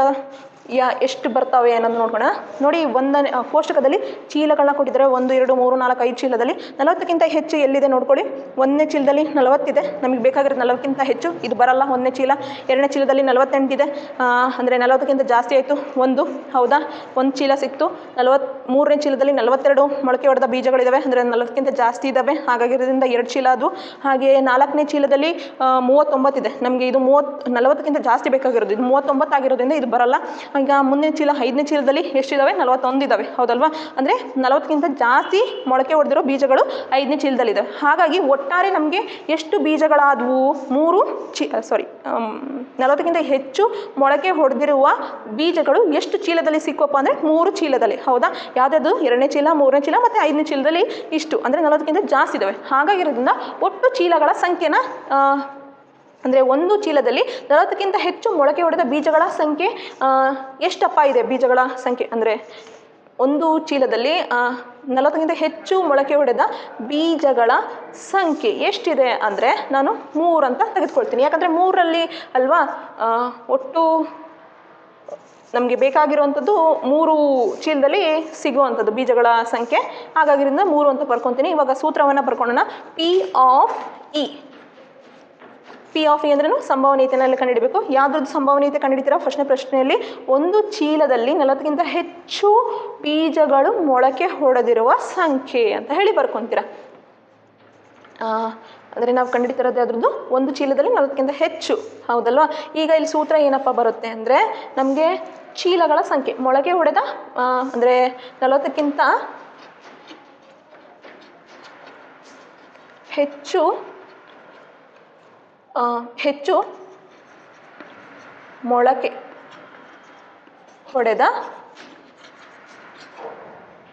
ಎಷ್ಟು ಬರ್ತವೆ ಅನ್ನೋದು ನೋಡ್ಕೋಣ. ನೋಡಿ, ಒಂದನೇ ಕೋಷ್ಟಕದಲ್ಲಿ ಚೀಲಗಳನ್ನ ಕೊಟ್ಟಿದ್ದಾರೆ. 1 2 3 4 5 ಚೀಲದಲ್ಲಿ 40ಕ್ಕಿಂತ ಹೆಚ್ಚು ಎಲ್ಲಿದೆ ನೋಡ್ಕೊಳ್ಳಿ. ಒಂದನೇ ಚೀಲದಲ್ಲಿ 40 ಇದೆ. ನಮಗೆ ಬೇಕಾಗಿರೋದು 40ಕ್ಕಿಂತ ಹೆಚ್ಚು, ಇದು ಬರಲ್ಲ ಒಂದನೇ ಚೀಲ. ಎರಡನೇ ಚೀಲದಲ್ಲಿ 48 ಇದೆ, ಅಂದರೆ 40ಕ್ಕಿಂತ ಜಾಸ್ತಿ ಆಯಿತು. ಹೌದಾ, ಒಂದು ಚೀಲ ಸಿಕ್ತು. ಮೂರನೇ ಚೀಲದಲ್ಲಿ 42 ಮೊಳಕೆ ಹೊಡೆದ ಬೀಜಗಳಿದ್ದಾವೆ, ಅಂದರೆ 40ಕ್ಕಿಂತ ಜಾಸ್ತಿ ಇದ್ದಾವೆ. ಹಾಗಾಗಿರೋದ್ರಿಂದ 2 ಚೀಲ ಅದು. ಹಾಗೆ 4ನೇ ಚೀಲದಲ್ಲಿ 39 ಇದೆ. ನಮಗೆ ಇದು 40ಕ್ಕಿಂತ ಜಾಸ್ತಿ ಬೇಕಾಗಿರೋದು, ಇದು 39 ಆಗಿರೋದ್ರಿಂದ ಇದು ಬರಲ್ಲ. ಈಗ ಮುಂದಿನ ಚೀಲ 5ನೇ ಚೀಲದಲ್ಲಿ ಎಷ್ಟಿದ್ದಾವೆ? 41 ಇದ್ದಾವೆ. ಹೌದಲ್ವಾ? ಅಂದರೆ 40ಕ್ಕಿಂತ ಜಾಸ್ತಿ ಮೊಳಕೆ ಹೊಡೆದಿರೋ ಬೀಜಗಳು 5ನೇ ಚೀಲದಲ್ಲಿದ್ದಾವೆ. ಹಾಗಾಗಿ ಒಟ್ಟಾರೆ ನಮಗೆ ಎಷ್ಟು ಬೀಜಗಳಾದವು? 40ಕ್ಕಿಂತ ಹೆಚ್ಚು ಮೊಳಕೆ ಹೊಡೆದಿರುವ ಬೀಜಗಳು ಎಷ್ಟು ಚೀಲದಲ್ಲಿ ಸಿಕ್ಕುವಪ್ಪ ಅಂದರೆ 3 ಚೀಲದಲ್ಲಿ. ಹೌದಾ? ಯಾವುದಾದ್ರು 2ನೇ ಚೀಲ, 3ನೇ ಚೀಲ ಮತ್ತು 5ನೇ ಚೀಲದಲ್ಲಿ ಇಷ್ಟು, ಅಂದರೆ 40ಕ್ಕಿಂತ ಜಾಸ್ತಿ ಇದ್ದಾವೆ. ಹಾಗಾಗಿರೋದ್ರಿಂದ ಒಟ್ಟು ಚೀಲಗಳ ಸಂಖ್ಯೆನ ಅಂದರೆ ಒಂದು ಚೀಲದಲ್ಲಿ 40ಕ್ಕಿಂತ ಹೆಚ್ಚು ಮೊಳಕೆ ಹೊಡೆದ ಬೀಜಗಳ ಸಂಖ್ಯೆ ಎಷ್ಟಪ್ಪ ಇದೆ? ಬೀಜಗಳ ಸಂಖ್ಯೆ ಅಂದರೆ ಒಂದು ಚೀಲದಲ್ಲಿ 40ಕ್ಕಿಂತ ಹೆಚ್ಚು ಮೊಳಕೆ ಹೊಡೆದ ಬೀಜಗಳ ಸಂಖ್ಯೆ ಎಷ್ಟಿದೆ ಅಂದರೆ ನಾನು 3 ಅಂತ ತೆಗೆದುಕೊಳ್ತೀನಿ. ಯಾಕಂದರೆ 3ರಲ್ಲಿ ಅಲ್ವಾ ಒಟ್ಟು ನಮಗೆ ಬೇಕಾಗಿರುವಂಥದ್ದು 3 ಚೀಲದಲ್ಲಿ ಸಿಗುವಂಥದ್ದು ಬೀಜಗಳ ಸಂಖ್ಯೆ. ಹಾಗಾಗಿರಿಂದ 3 ಅಂತ ಬರ್ಕೊತೀನಿ. ಇವಾಗ ಸೂತ್ರವನ್ನು ಬರ್ಕೊಳ್ಳೋಣ. P ಆಫ್ E ಅಂದ್ರೂ ಸಂಭವನೀಯತೆಯಲ್ಲಿ ಕಂಡುಹಿಡಬೇಕು. ಯಾವುದ್ರದ್ದು ಸಂಭವನೀಯತೆ ಕಂಡುಹಿಡಿತೀರಾ? ಫಸ್ಟ್ನೇ ಪ್ರಶ್ನೆಯಲ್ಲಿ ಒಂದು ಚೀಲದಲ್ಲಿ 40ಕ್ಕಿಂತ ಹೆಚ್ಚು ಬೀಜಗಳು ಮೊಳಕೆ ಹೊಡೆದಿರುವ ಸಂಖ್ಯೆ ಅಂತ ಹೇಳಿ ಬರ್ಕೊತೀರಾ. ಅಂದರೆ ನಾವು ಕಂಡುಹಿಡಿತಿರೋದು ಅದ್ರದ್ದು ಒಂದು ಚೀಲದಲ್ಲಿ 40ಕ್ಕಿಂತ ಹೆಚ್ಚು. ಹೌದಲ್ವಾ? ಈಗ ಇಲ್ಲಿ ಸೂತ್ರ ಏನಪ್ಪ ಬರುತ್ತೆ ಅಂದರೆ ನಮಗೆ ಚೀಲಗಳ ಸಂಖ್ಯೆ ಮೊಳಕೆ ಹೊಡೆದ ಅಂದರೆ 40ಕ್ಕಿಂತ ಹೆಚ್ಚು ಮೊಳಕೆ ಹೊಡೆದ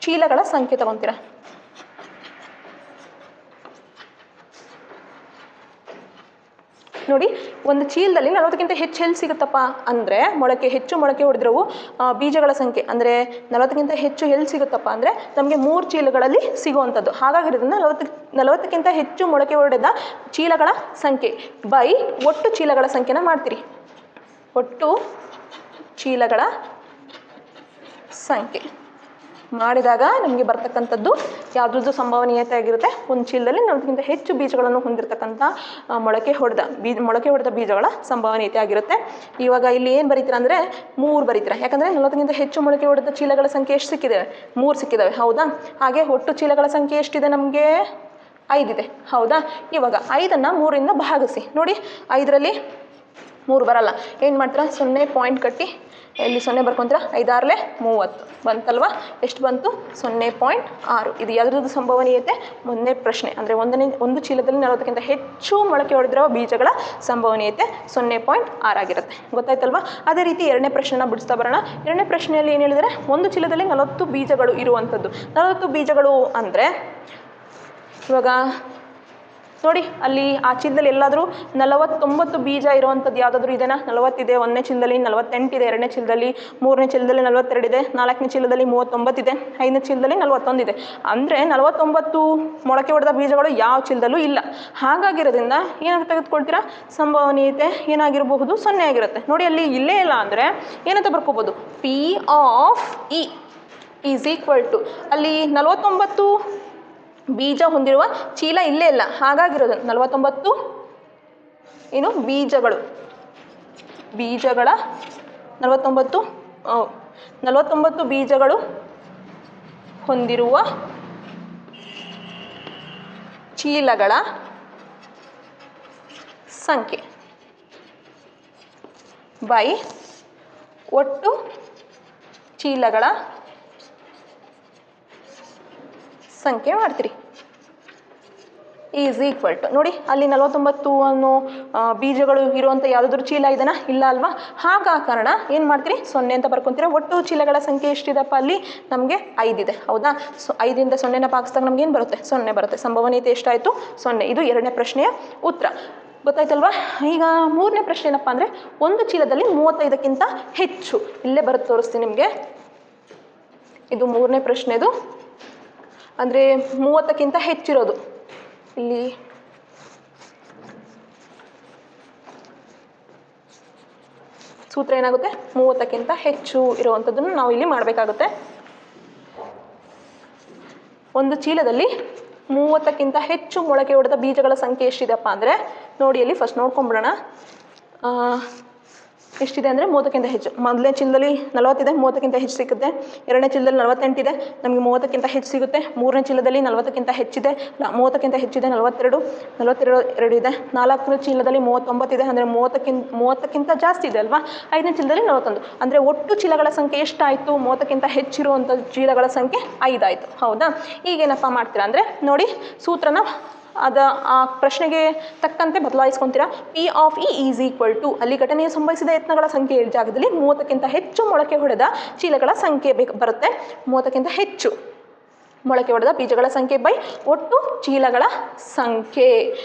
ಚೀಲಗಳ ಸಂಖ್ಯೆ ತಗೊತೀರಾ. ನೋಡಿ ಒಂದು ಚೀಲದಲ್ಲಿ 40ಕ್ಕಿಂತ ಹೆಚ್ಚು ಎಲ್ಲಿ ಸಿಗುತ್ತಪ್ಪ ಅಂದರೆ ಹೆಚ್ಚು ಮೊಳಕೆ ಹೊಡೆದಿರೋವು ಬೀಜಗಳ ಸಂಖ್ಯೆ ಅಂದರೆ 40ಕ್ಕಿಂತ ಹೆಚ್ಚು ಎಲ್ಲಿ ಸಿಗುತ್ತಪ್ಪ ಅಂದರೆ ನಮಗೆ 3 ಚೀಲಗಳಲ್ಲಿ ಸಿಗುವಂಥದ್ದು. ಹಾಗಾಗಿರೋದ್ರಿಂದ 40ಕ್ಕಿಂತ ಹೆಚ್ಚು ಮೊಳಕೆ ಹೊಡೆದ ಚೀಲಗಳ ಸಂಖ್ಯೆ ಬೈ ಒಟ್ಟು ಚೀಲಗಳ ಸಂಖ್ಯೆನ ಮಾಡ್ತೀರಿ. ಒಟ್ಟು ಚೀಲಗಳ ಸಂಖ್ಯೆ ಮಾಡಿದಾಗ ನಮಗೆ ಬರ್ತಕ್ಕಂಥದ್ದು ಯಾವುದ್ರದ್ದು ಸಂಭವನೀಯತೆ ಆಗಿರುತ್ತೆ, ಒಂದು ಚೀಲದಲ್ಲಿ 40ಕ್ಕಿಂತ ಹೆಚ್ಚು ಬೀಜಗಳನ್ನು ಹೊಂದಿರತಕ್ಕಂಥ ಮೊಳಕೆ ಹೊಡೆದ ಬೀಜಗಳ ಸಂಭವನೀಯತೆ ಆಗಿರುತ್ತೆ. ಇವಾಗ ಇಲ್ಲಿ ಏನು ಬರೀತೀರ ಅಂದರೆ 3 ಬರೀತೀರ, ಯಾಕಂದರೆ 40ಕ್ಕಿಂತ ಹೆಚ್ಚು ಮೊಳಕೆ ಹೊಡೆದ ಚೀಲಗಳ ಸಂಖ್ಯೆ ಎಷ್ಟು ಸಿಕ್ಕಿದೆ? 3 ಸಿಕ್ಕಿದ್ದಾವೆ, ಹೌದಾ? ಹಾಗೆ ಒಟ್ಟು ಚೀಲಗಳ ಸಂಖ್ಯೆ ಎಷ್ಟಿದೆ? ನಮಗೆ 5 ಇದೆ, ಹೌದಾ? ಇವಾಗ 5ಅನ್ನು 3ರಿಂದ ಭಾಗಿಸಿ. ನೋಡಿ 5ರಲ್ಲಿ 3 ಬರಲ್ಲ, ಏನು ಮಾಡ್ತೀರಾ? 0 ಪಾಯಿಂಟ್ ಕಟ್ಟಿ ಇಲ್ಲಿ 0 ಬರ್ಕೊತೀರಾ. 5 6 30 ಬಂತಲ್ವಾ? ಎಷ್ಟು ಬಂತು? 0.6. ಇದು ಯಾವುದ್ರದ್ದು ಸಂಭವನೀಯತೆ? ಒಂದನೇ ಪ್ರಶ್ನೆ ಅಂದರೆ ಒಂದು ಚೀಲದಲ್ಲಿ 40ಕ್ಕಿಂತ ಹೆಚ್ಚು ಮೊಳಕೆ ಹೊಡೆದಿರುವ ಬೀಜಗಳ ಸಂಭವನೀಯತೆ 0.6 ಆಗಿರುತ್ತೆ. ಗೊತ್ತಾಯ್ತಲ್ವಾ? ಅದೇ ರೀತಿ ಎರಡನೇ ಪ್ರಶ್ನೆನ ಬಿಡಿಸ್ತಾ ಬರೋಣ. ಎರಡನೇ ಪ್ರಶ್ನೆಯಲ್ಲಿ ಏನು ಹೇಳಿದರೆ, ಒಂದು ಚೀಲದಲ್ಲಿ 40 ಬೀಜಗಳು ಇರುವಂಥದ್ದು. 40 ಬೀಜಗಳು ಅಂದರೆ ಇವಾಗ ನೋಡಿ ಅಲ್ಲಿ ಆ ಚೀಲದಲ್ಲಿ ಎಲ್ಲಾದರೂ 49 ಬೀಜ ಇರುವಂಥದ್ದು ಯಾವುದಾದ್ರೂ ಇದೆನಾ? 40 ಇದೆ ಒಂದನೇ ಚೀಲದಲ್ಲಿ, 48 ಇದೆ ಎರಡನೇ ಚೀಲದಲ್ಲಿ, ಮೂರನೇ ಚೀಲದಲ್ಲಿ 42 ಇದೆ, ನಾಲ್ಕನೇ ಚೀಲದಲ್ಲಿ 39 ಇದೆ, ಐದನೇ ಚೀಲದಲ್ಲಿ 41 ಇದೆ. ಅಂದರೆ 49 ಮೊಳಕೆ ಹೊಡೆದ ಬೀಜಗಳು ಯಾವ ಚೀಲದಲ್ಲೂ ಇಲ್ಲ. ಹಾಗಾಗಿರೋದ್ರಿಂದ ಏನಾಗ ತೆಗೆದುಕೊಳ್ತೀರಾ? ಸಂಭವನೀಯತೆ ಏನಾಗಿರಬಹುದು? 0 ಆಗಿರುತ್ತೆ. ನೋಡಿ ಅಲ್ಲಿ ಇಲ್ಲೇ ಇಲ್ಲ ಅಂದರೆ ಏನಂತ ಬರ್ಕೋಬೋದು? P of E is equal to ಅಲ್ಲಿ 49 ಬೀಜ ಹೊಂದಿರುವ ಚೀಲ ಇಲ್ಲೇ ಇಲ್ಲ, ಹಾಗಾಗಿರೋದು 49 ಏನು ಬೀಜಗಳ 49 ಬೀಜಗಳು ಹೊಂದಿರುವ ಚೀಲಗಳ ಸಂಖ್ಯೆ ಬೈ ಒಟ್ಟು ಚೀಲಗಳ ಸಂಖ್ಯೆ ಮಾಡ್ತೀರಿ. ಈಸ್ ಈಕ್ವಲ್ ಟು ನೋಡಿ ಅಲ್ಲಿ 49 ಅನ್ನೋ ಬೀಜಗಳು ಇರುವಂಥ ಯಾವುದಾದ್ರೂ ಚೀಲ ಇದೆನಾ? ಇಲ್ಲ ಅಲ್ವಾ? ಹಾಗ ಕಾರಣ ಏನು ಮಾಡ್ತೀರಿ? 0 ಅಂತ ಬರ್ಕೊತೀರ. ಒಟ್ಟು ಚೀಲಗಳ ಸಂಖ್ಯೆ ಎಷ್ಟಿದೆಪ್ಪ? ಅಲ್ಲಿ ನಮಗೆ 5 ಇದೆ, ಹೌದಾ? 5ರಿಂದ 0ನ ಭಾಗಿಸಿದಾಗ ನಮ್ಗೆ ಏನು ಬರುತ್ತೆ? 0 ಬರುತ್ತೆ. ಸಂಭವನೀಯತೆ ಎಷ್ಟಾಯಿತು? 0. ಇದು ಎರಡನೇ ಪ್ರಶ್ನೆಯ ಉತ್ತರ. ಗೊತ್ತಾಯ್ತಲ್ವಾ? ಈಗ ಮೂರನೇ ಪ್ರಶ್ನೆ ಏನಪ್ಪ ಅಂದರೆ, ಒಂದು ಚೀಲದಲ್ಲಿ 35ಕ್ಕಿಂತ ಹೆಚ್ಚು, ಇಲ್ಲೇ ಬರುತ್ತೆ ತೋರಿಸ್ತೀನಿ ನಿಮಗೆ. ಇದು ಮೂರನೇ ಪ್ರಶ್ನೆದು ಅಂದರೆ 30ಕ್ಕಿಂತ ಹೆಚ್ಚಿರೋದು. ಇಲ್ಲಿ ಸೂತ್ರ ಏನಾಗುತ್ತೆ? 30ಕ್ಕಿಂತ ಹೆಚ್ಚು ಇರುವಂಥದ್ದನ್ನು ನಾವು ಇಲ್ಲಿ ಮಾಡಬೇಕಾಗುತ್ತೆ. ಒಂದು ಚೀಲದಲ್ಲಿ 30ಕ್ಕಿಂತ ಹೆಚ್ಚು ಮೊಳಕೆ ಹೊಡೆದ ಬೀಜಗಳ ಸಂಖ್ಯೆ ಎಷ್ಟಿದೆಪ್ಪ ಅಂದರೆ ನೋಡಿ, ಅಲ್ಲಿ ಫಸ್ಟ್ ನೋಡ್ಕೊಂಡ್ಬಿಡೋಣ. ಎಷ್ಟಿದೆ ಅಂದರೆ 30ಕ್ಕಿಂತ ಹೆಚ್ಚು. ಮೊದಲನೇ ಚೀಲದಲ್ಲಿ 40 ಇದೆ, 30ಕ್ಕಿಂತ ಹೆಚ್ಚು ಸಿಗುತ್ತೆ. ಎರಡನೇ ಚೀಲದಲ್ಲಿ 48 ಇದೆ, ನಮಗೆ 30ಕ್ಕಿಂತ ಹೆಚ್ಚು ಸಿಗುತ್ತೆ. ಮೂರನೇ ಚೀಲದಲ್ಲಿ 40ಕ್ಕಿಂತ ಹೆಚ್ಚಿದೆ, 30ಕ್ಕಿಂತ ಹೆಚ್ಚಿದೆ, 42 ಇದೆ. ನಾಲ್ಕನೇ ಚೀಲದಲ್ಲಿ 39 ಇದೆ, ಅಂದರೆ 30ಕ್ಕಿಂತ ಜಾಸ್ತಿ ಇದೆ ಅಲ್ವಾ? ಐದನೇ ಚೀಲದಲ್ಲಿ 41, ಅಂದರೆ ಒಟ್ಟು ಚೀಲಗಳ ಸಂಖ್ಯೆ ಎಷ್ಟಾಯಿತು? 30ಕ್ಕಿಂತ ಹೆಚ್ಚಿರುವಂಥ ಚೀಲಗಳ ಸಂಖ್ಯೆ 5 ಆಯಿತು, ಹೌದಾ? ಈಗೇನಪ್ಪ ಮಾಡ್ತೀರಾ ಅಂದರೆ ನೋಡಿ, ಸೂತ್ರನ ಆ ಪ್ರಶ್ನೆಗೆ ತಕ್ಕಂತೆ ಬದಲಾಯಿಸ್ಕೊತೀರಾ. P of E is equal to ಅಲ್ಲಿ ಘಟನೆಯು ಸಂಭವಿಸಿದ ಯತ್ನಗಳ ಸಂಖ್ಯೆ ಜಾಗದಲ್ಲಿ 30ಕ್ಕಿಂತ ಹೆಚ್ಚು ಮೊಳಕೆ ಹೊಡೆದ ಚೀಲಗಳ ಸಂಖ್ಯೆ ಬರುತ್ತೆ. 30ಕ್ಕಿಂತ ಹೆಚ್ಚು ಮೊಳಕೆ ಹೊಡೆದ ಬೀಜಗಳ ಸಂಖ್ಯೆ ಬೈ ಒಟ್ಟು ಚೀಲಗಳ ಸಂಖ್ಯೆ.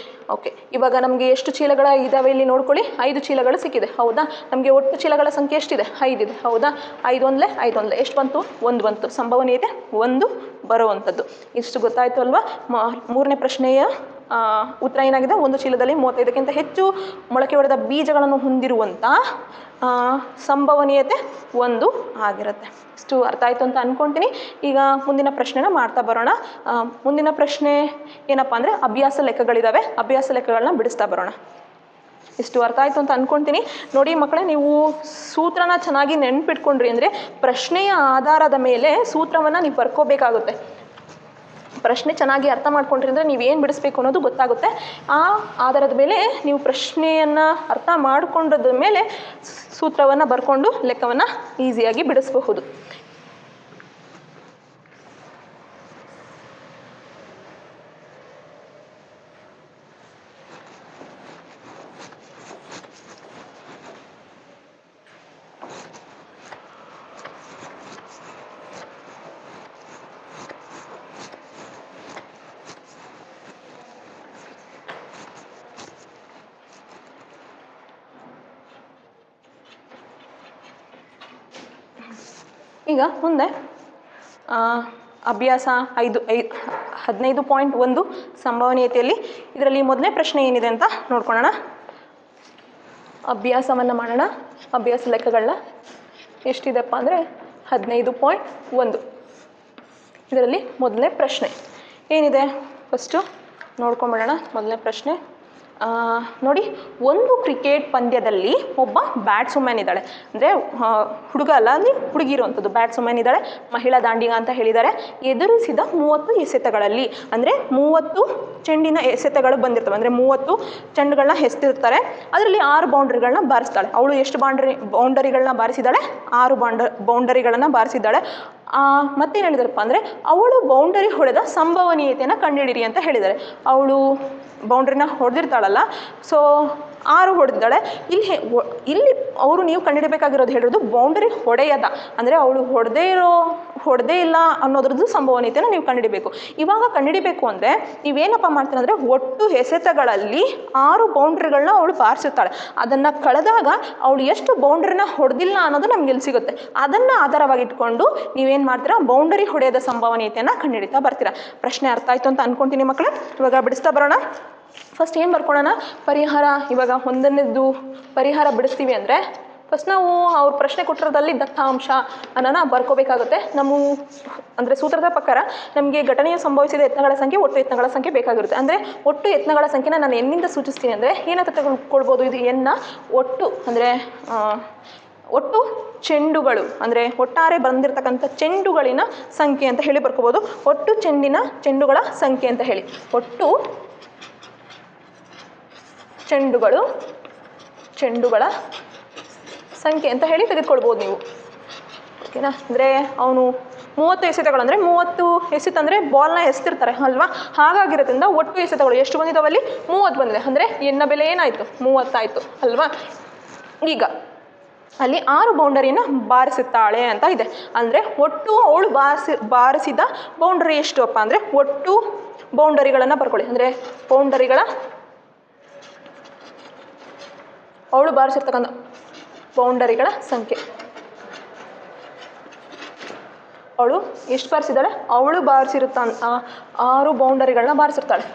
ಓಕೆ, ಇವಾಗ ನಮಗೆ ಎಷ್ಟು ಚೀಲಗಳ ಇದ್ದಾವೆ ಇಲ್ಲಿ ನೋಡ್ಕೊಳ್ಳಿ. 5 ಚೀಲಗಳು ಸಿಕ್ಕಿದೆ, ಹೌದಾ? ನಮಗೆ ಒಟ್ಟು ಚೀಲಗಳ ಸಂಖ್ಯೆ ಎಷ್ಟಿದೆ? 5 ಇದೆ, ಹೌದಾ? 5 ಒಂದಲೇ ಎಷ್ಟು ಬಂತು? 1 ಬಂತು. ಸಂಭವನೀಯತೆ 1 ಬರುವಂಥದ್ದು. ಇಷ್ಟು ಗೊತ್ತಾಯಿತು ಅಲ್ವಾ? ಮೂರನೇ ಪ್ರಶ್ನೆಯ ಉತ್ತರ ಏನಾಗಿದೆ? ಒಂದು ಚೀಲದಲ್ಲಿ 35ಕ್ಕಿಂತ ಹೆಚ್ಚು ಮೊಳಕೆ ಹೊಡೆದ ಬೀಜಗಳನ್ನು ಹೊಂದಿರುವಂಥ ಸಂಭವನೀಯತೆ 1 ಆಗಿರುತ್ತೆ. ಇಷ್ಟು ಅರ್ಥ ಆಯಿತು ಅಂತ ಅಂದ್ಕೊಳ್ತೀನಿ. ಈಗ ಮುಂದಿನ ಪ್ರಶ್ನೆನ ಮಾಡ್ತಾ ಬರೋಣ. ಮುಂದಿನ ಪ್ರಶ್ನೆ ಏನಪ್ಪ ಅಂದರೆ, ಅಭ್ಯಾಸ ಲೆಕ್ಕಗಳಿದ್ದಾವೆ, ಅಭ್ಯಾಸ ಲೆಕ್ಕಗಳನ್ನ ಬಿಡಿಸ್ತಾ ಬರೋಣ. ಇಷ್ಟು ಅರ್ಥ ಆಯಿತು ಅಂತ ಅಂದ್ಕೊಳ್ತೀನಿ. ನೋಡಿ ಮಕ್ಕಳೇ, ನೀವು ಸೂತ್ರನ ಚೆನ್ನಾಗಿ ನೆನ್ಪಿಟ್ಕೊಂಡ್ರಿ ಅಂದರೆ ಪ್ರಶ್ನೆಯ ಆಧಾರದ ಮೇಲೆ ಸೂತ್ರವನ್ನು ನೀವು ಬರ್ಕೋಬೇಕಾಗುತ್ತೆ. ಪ್ರಶ್ನೆ ಚೆನ್ನಾಗಿ ಅರ್ಥ ಮಾಡ್ಕೊಂಡ್ರಿ ಅಂದರೆ ನೀವೇನು ಬಿಡಿಸ್ಬೇಕು ಅನ್ನೋದು ಗೊತ್ತಾಗುತ್ತೆ. ಆ ಆಧಾರದ ಮೇಲೆ ನೀವು ಪ್ರಶ್ನೆಯನ್ನು ಅರ್ಥ ಮಾಡಿಕೊಂಡದ ಮೇಲೆ ಸೂತ್ರವನ್ನು ಬರ್ಕೊಂಡು ಲೆಕ್ಕವನ್ನು ಈಸಿಯಾಗಿ ಬಿಡಿಸಬಹುದು. ಈಗ ಮುಂದೆ ಅಭ್ಯಾಸ 15.1 ಸಂಭವನೀಯತೆಯಲ್ಲಿ ಇದರಲ್ಲಿ ಮೊದಲನೇ ಪ್ರಶ್ನೆ ಏನಿದೆ ಅಂತ ನೋಡ್ಕೊಳ್ಳೋಣ. ಅಭ್ಯಾಸವನ್ನು ಮಾಡೋಣ. ಅಭ್ಯಾಸ ಲೆಕ್ಕಗಳನ್ನ ಎಷ್ಟಿದೆಪ್ಪ ಅಂದರೆ 15.1. ಇದರಲ್ಲಿ ಮೊದಲನೇ ಪ್ರಶ್ನೆ ಏನಿದೆ ಫಸ್ಟು ನೋಡ್ಕೊಂಬಿಡೋಣ. ಮೊದಲನೇ ಪ್ರಶ್ನೆ ನೋಡಿ, ಒಂದು ಕ್ರಿಕೆಟ್ ಪಂದ್ಯದಲ್ಲಿ ಒಬ್ಬ ಬ್ಯಾಟ್ಸ್ವುಮನ್ ಇದ್ದಾಳೆ. ಅಂದರೆ ಹುಡುಗ ಅಲ್ಲ, ಅಂದರೆ ಹುಡುಗಿ ಇರುವಂಥದ್ದು ಬ್ಯಾಟ್ಸ್ವುಮನ್ ಇದ್ದಾಳೆ, ಮಹಿಳಾ ದಾಂಡಿಗ ಅಂತ ಹೇಳಿದ್ದಾರೆ. ಎದುರಿಸಿದ 30 ಎಸೆತಗಳಲ್ಲಿ, ಅಂದರೆ 30 ಚೆಂಡಿನ ಎಸೆತಗಳು ಬಂದಿರ್ತವೆ, ಅಂದರೆ 30 ಚೆಂಡುಗಳನ್ನ ಎಸೆತಿರ್ತಾರೆ. ಅದರಲ್ಲಿ 6 ಬೌಂಡ್ರಿಗಳನ್ನ ಬಾರಿಸ್ತಾಳೆ. ಅವಳು ಎಷ್ಟು ಬೌಂಡರಿಗಳನ್ನ ಬಾರಿಸಿದ್ದಾಳೆ? 6 ಬೌಂಡರಿಗಳನ್ನು ಬಾರಿಸಿದ್ದಾಳೆ. ಮತ್ತೇನು ಹೇಳಿದಾರಪ್ಪ ಅಂದರೆ ಅವಳು ಬೌಂಡರಿ ಹೊಡೆದ ಸಂಭವನೀಯತೆಯನ್ನು ಕಂಡುಹಿಡಿರಿ ಅಂತ ಹೇಳಿದ್ದಾರೆ. ಅವಳು ಬೌಂಡ್ರಿನ ಹೊಡೆದಿರ್ತಾಳಲ್ಲ, ಸೊ 6 ಹೊಡೆದಿದ್ದಾಳೆ. ಇಲ್ಲಿ ಅವರು ನೀವು ಕಂಡುಹಿಡಬೇಕಾಗಿರೋದು ಹೇಳಿರೋದು ಬೌಂಡರಿ ಹೊಡೆಯದ, ಅಂದರೆ ಅವಳು ಹೊಡೆದೇ ಇಲ್ಲ ಅನ್ನೋದ್ರದ್ದು ಸಂಭವನೀಯತೆಯನ್ನು ನೀವು ಕಂಡುಹಿಡಬೇಕು. ಇವಾಗ ಕಂಡುಹಿಡಬೇಕು ಅಂದರೆ ನೀವೇನಪ್ಪ ಮಾಡ್ತೀರ ಅಂದರೆ ಒಟ್ಟು ಎಸೆತಗಳಲ್ಲಿ 6 ಬೌಂಡ್ರಿಗಳನ್ನ ಅವಳು ಬಾರಿಸುತ್ತಾಳೆ. ಅದನ್ನು ಕಳೆದಾಗ ಅವಳು ಎಷ್ಟು ಬೌಂಡ್ರಿನ ಹೊಡೆದಿಲ್ಲ ಅನ್ನೋದು ನಮ್ಗೆ ಇಲ್ಲಿ ಸಿಗುತ್ತೆ. ಅದನ್ನು ಆಧಾರವಾಗಿಟ್ಕೊಂಡು ನೀವೇನು ಮಾಡ್ತೀರಾ, ಬೌಂಡರಿ ಹೊಡೆಯದ ಸಂಭವನೀಯತೆಯನ್ನು ಕಂಡುಹಿಡಿತಾ ಬರ್ತೀರಾ. ಪ್ರಶ್ನೆ ಅರ್ಥ ಆಯಿತು ಅಂತ ಅಂದ್ಕೊತೀನಿ ಮಕ್ಕಳೇ. ಇವಾಗ ಬಿಡಿಸ್ತಾ ಬರೋಣ. ಫಸ್ಟ್ ಏನು ಬರ್ಕೊಳ್ಳೋಣ, ಪರಿಹಾರ. ಇವಾಗ ಒಂದನೇದು ಪರಿಹಾರ ಬಿಡಿಸ್ತೀವಿ ಅಂದರೆ ಫಸ್ಟ್ ನಾವು ಅವ್ರ ಪ್ರಶ್ನೆ ಕೊಟ್ಟಿರೋದಲ್ಲಿ ದತ್ತಾಂಶ ಅನ್ನೋಣ ಬರ್ಕೋಬೇಕಾಗುತ್ತೆ. ಅಂದರೆ ಸೂತ್ರದ ಪ್ರಕಾರ ನಮಗೆ ಘಟನೆಯು ಸಂಭವಿಸಿದ ಯತ್ನಗಳ ಸಂಖ್ಯೆ, ಒಟ್ಟು ಯತ್ನಗಳ ಸಂಖ್ಯೆ ಬೇಕಾಗಿರುತ್ತೆ. ಅಂದರೆ ಒಟ್ಟು ಯತ್ನಗಳ ಸಂಖ್ಯೆನ ನಾನು ಎನ್ನಿಂದ ಸೂಚಿಸ್ತೀನಿ ಅಂದರೆ ಏನಂತ ತೆಗೆದುಕೊಳ್ಬೋದು, ಇದು ಎನ್ನ ಒಟ್ಟು, ಅಂದರೆ ಒಟ್ಟು ಚೆಂಡುಗಳು, ಅಂದರೆ ಒಟ್ಟಾರೆ ಬಂದಿರತಕ್ಕಂಥ ಚೆಂಡುಗಳಿನ ಸಂಖ್ಯೆ ಅಂತ ಹೇಳಿ ಬರ್ಕೋಬೋದು. ಒಟ್ಟು ಚೆಂಡುಗಳ ಸಂಖ್ಯೆ ಅಂತ ಹೇಳಿ, ಒಟ್ಟು ಚೆಂಡುಗಳ ಸಂಖ್ಯೆ ಅಂತ ಹೇಳಿ ತೆಗೆದುಕೊಳ್ಬೋದು ನೀವು. ಓಕೆನಾ? ಅಂದರೆ ಅವನು 30 ಎಸೆತಗಳು, ಅಂದರೆ 30 ಎಸೆತಂದರೆ ಬಾಲ್ನ ಎಸ್ತಿರ್ತಾರೆ ಅಲ್ವಾ, ಹಾಗಾಗಿರೋದ್ರಿಂದ ಒಟ್ಟು ಎಸೆತಗಳು ಎಷ್ಟು ಬಂದಿದ್ದಾವಲ್ಲಿ? 30 ಬಂದಿದೆ. ಅಂದರೆ ಎನ್ನ ಬೆಲೆ ಏನಾಯಿತು? 30 ಆಯಿತು ಅಲ್ವಾ. ಈಗ ಅಲ್ಲಿ 6 ಬೌಂಡರಿನ ಬಾರಿಸುತ್ತಾಳೆ ಅಂತ ಇದೆ. ಅಂದರೆ ಒಟ್ಟು ಅವಳು ಬಾರಿಸಿದ ಬೌಂಡರಿ ಎಷ್ಟು ಅಪ್ಪ ಅಂದರೆ ಒಟ್ಟು ಬೌಂಡರಿಗಳನ್ನು ಬರ್ಕೊಳ್ಳಿ. ಅಂದರೆ ಅವಳು ಬಾರಿಸಿರ್ತಕ್ಕಂಥ ಬೌಂಡರಿಗಳ ಸಂಖ್ಯೆ. ಅವಳು ಎಷ್ಟು ಬಾರಿಸಿದ್ದಾಳೆ? ಅವಳು ಬಾರಿಸಿರುತ್ತ 6 ಬೌಂಡರಿಗಳನ್ನ ಬಾರಿಸಿರ್ತಾಳೆ.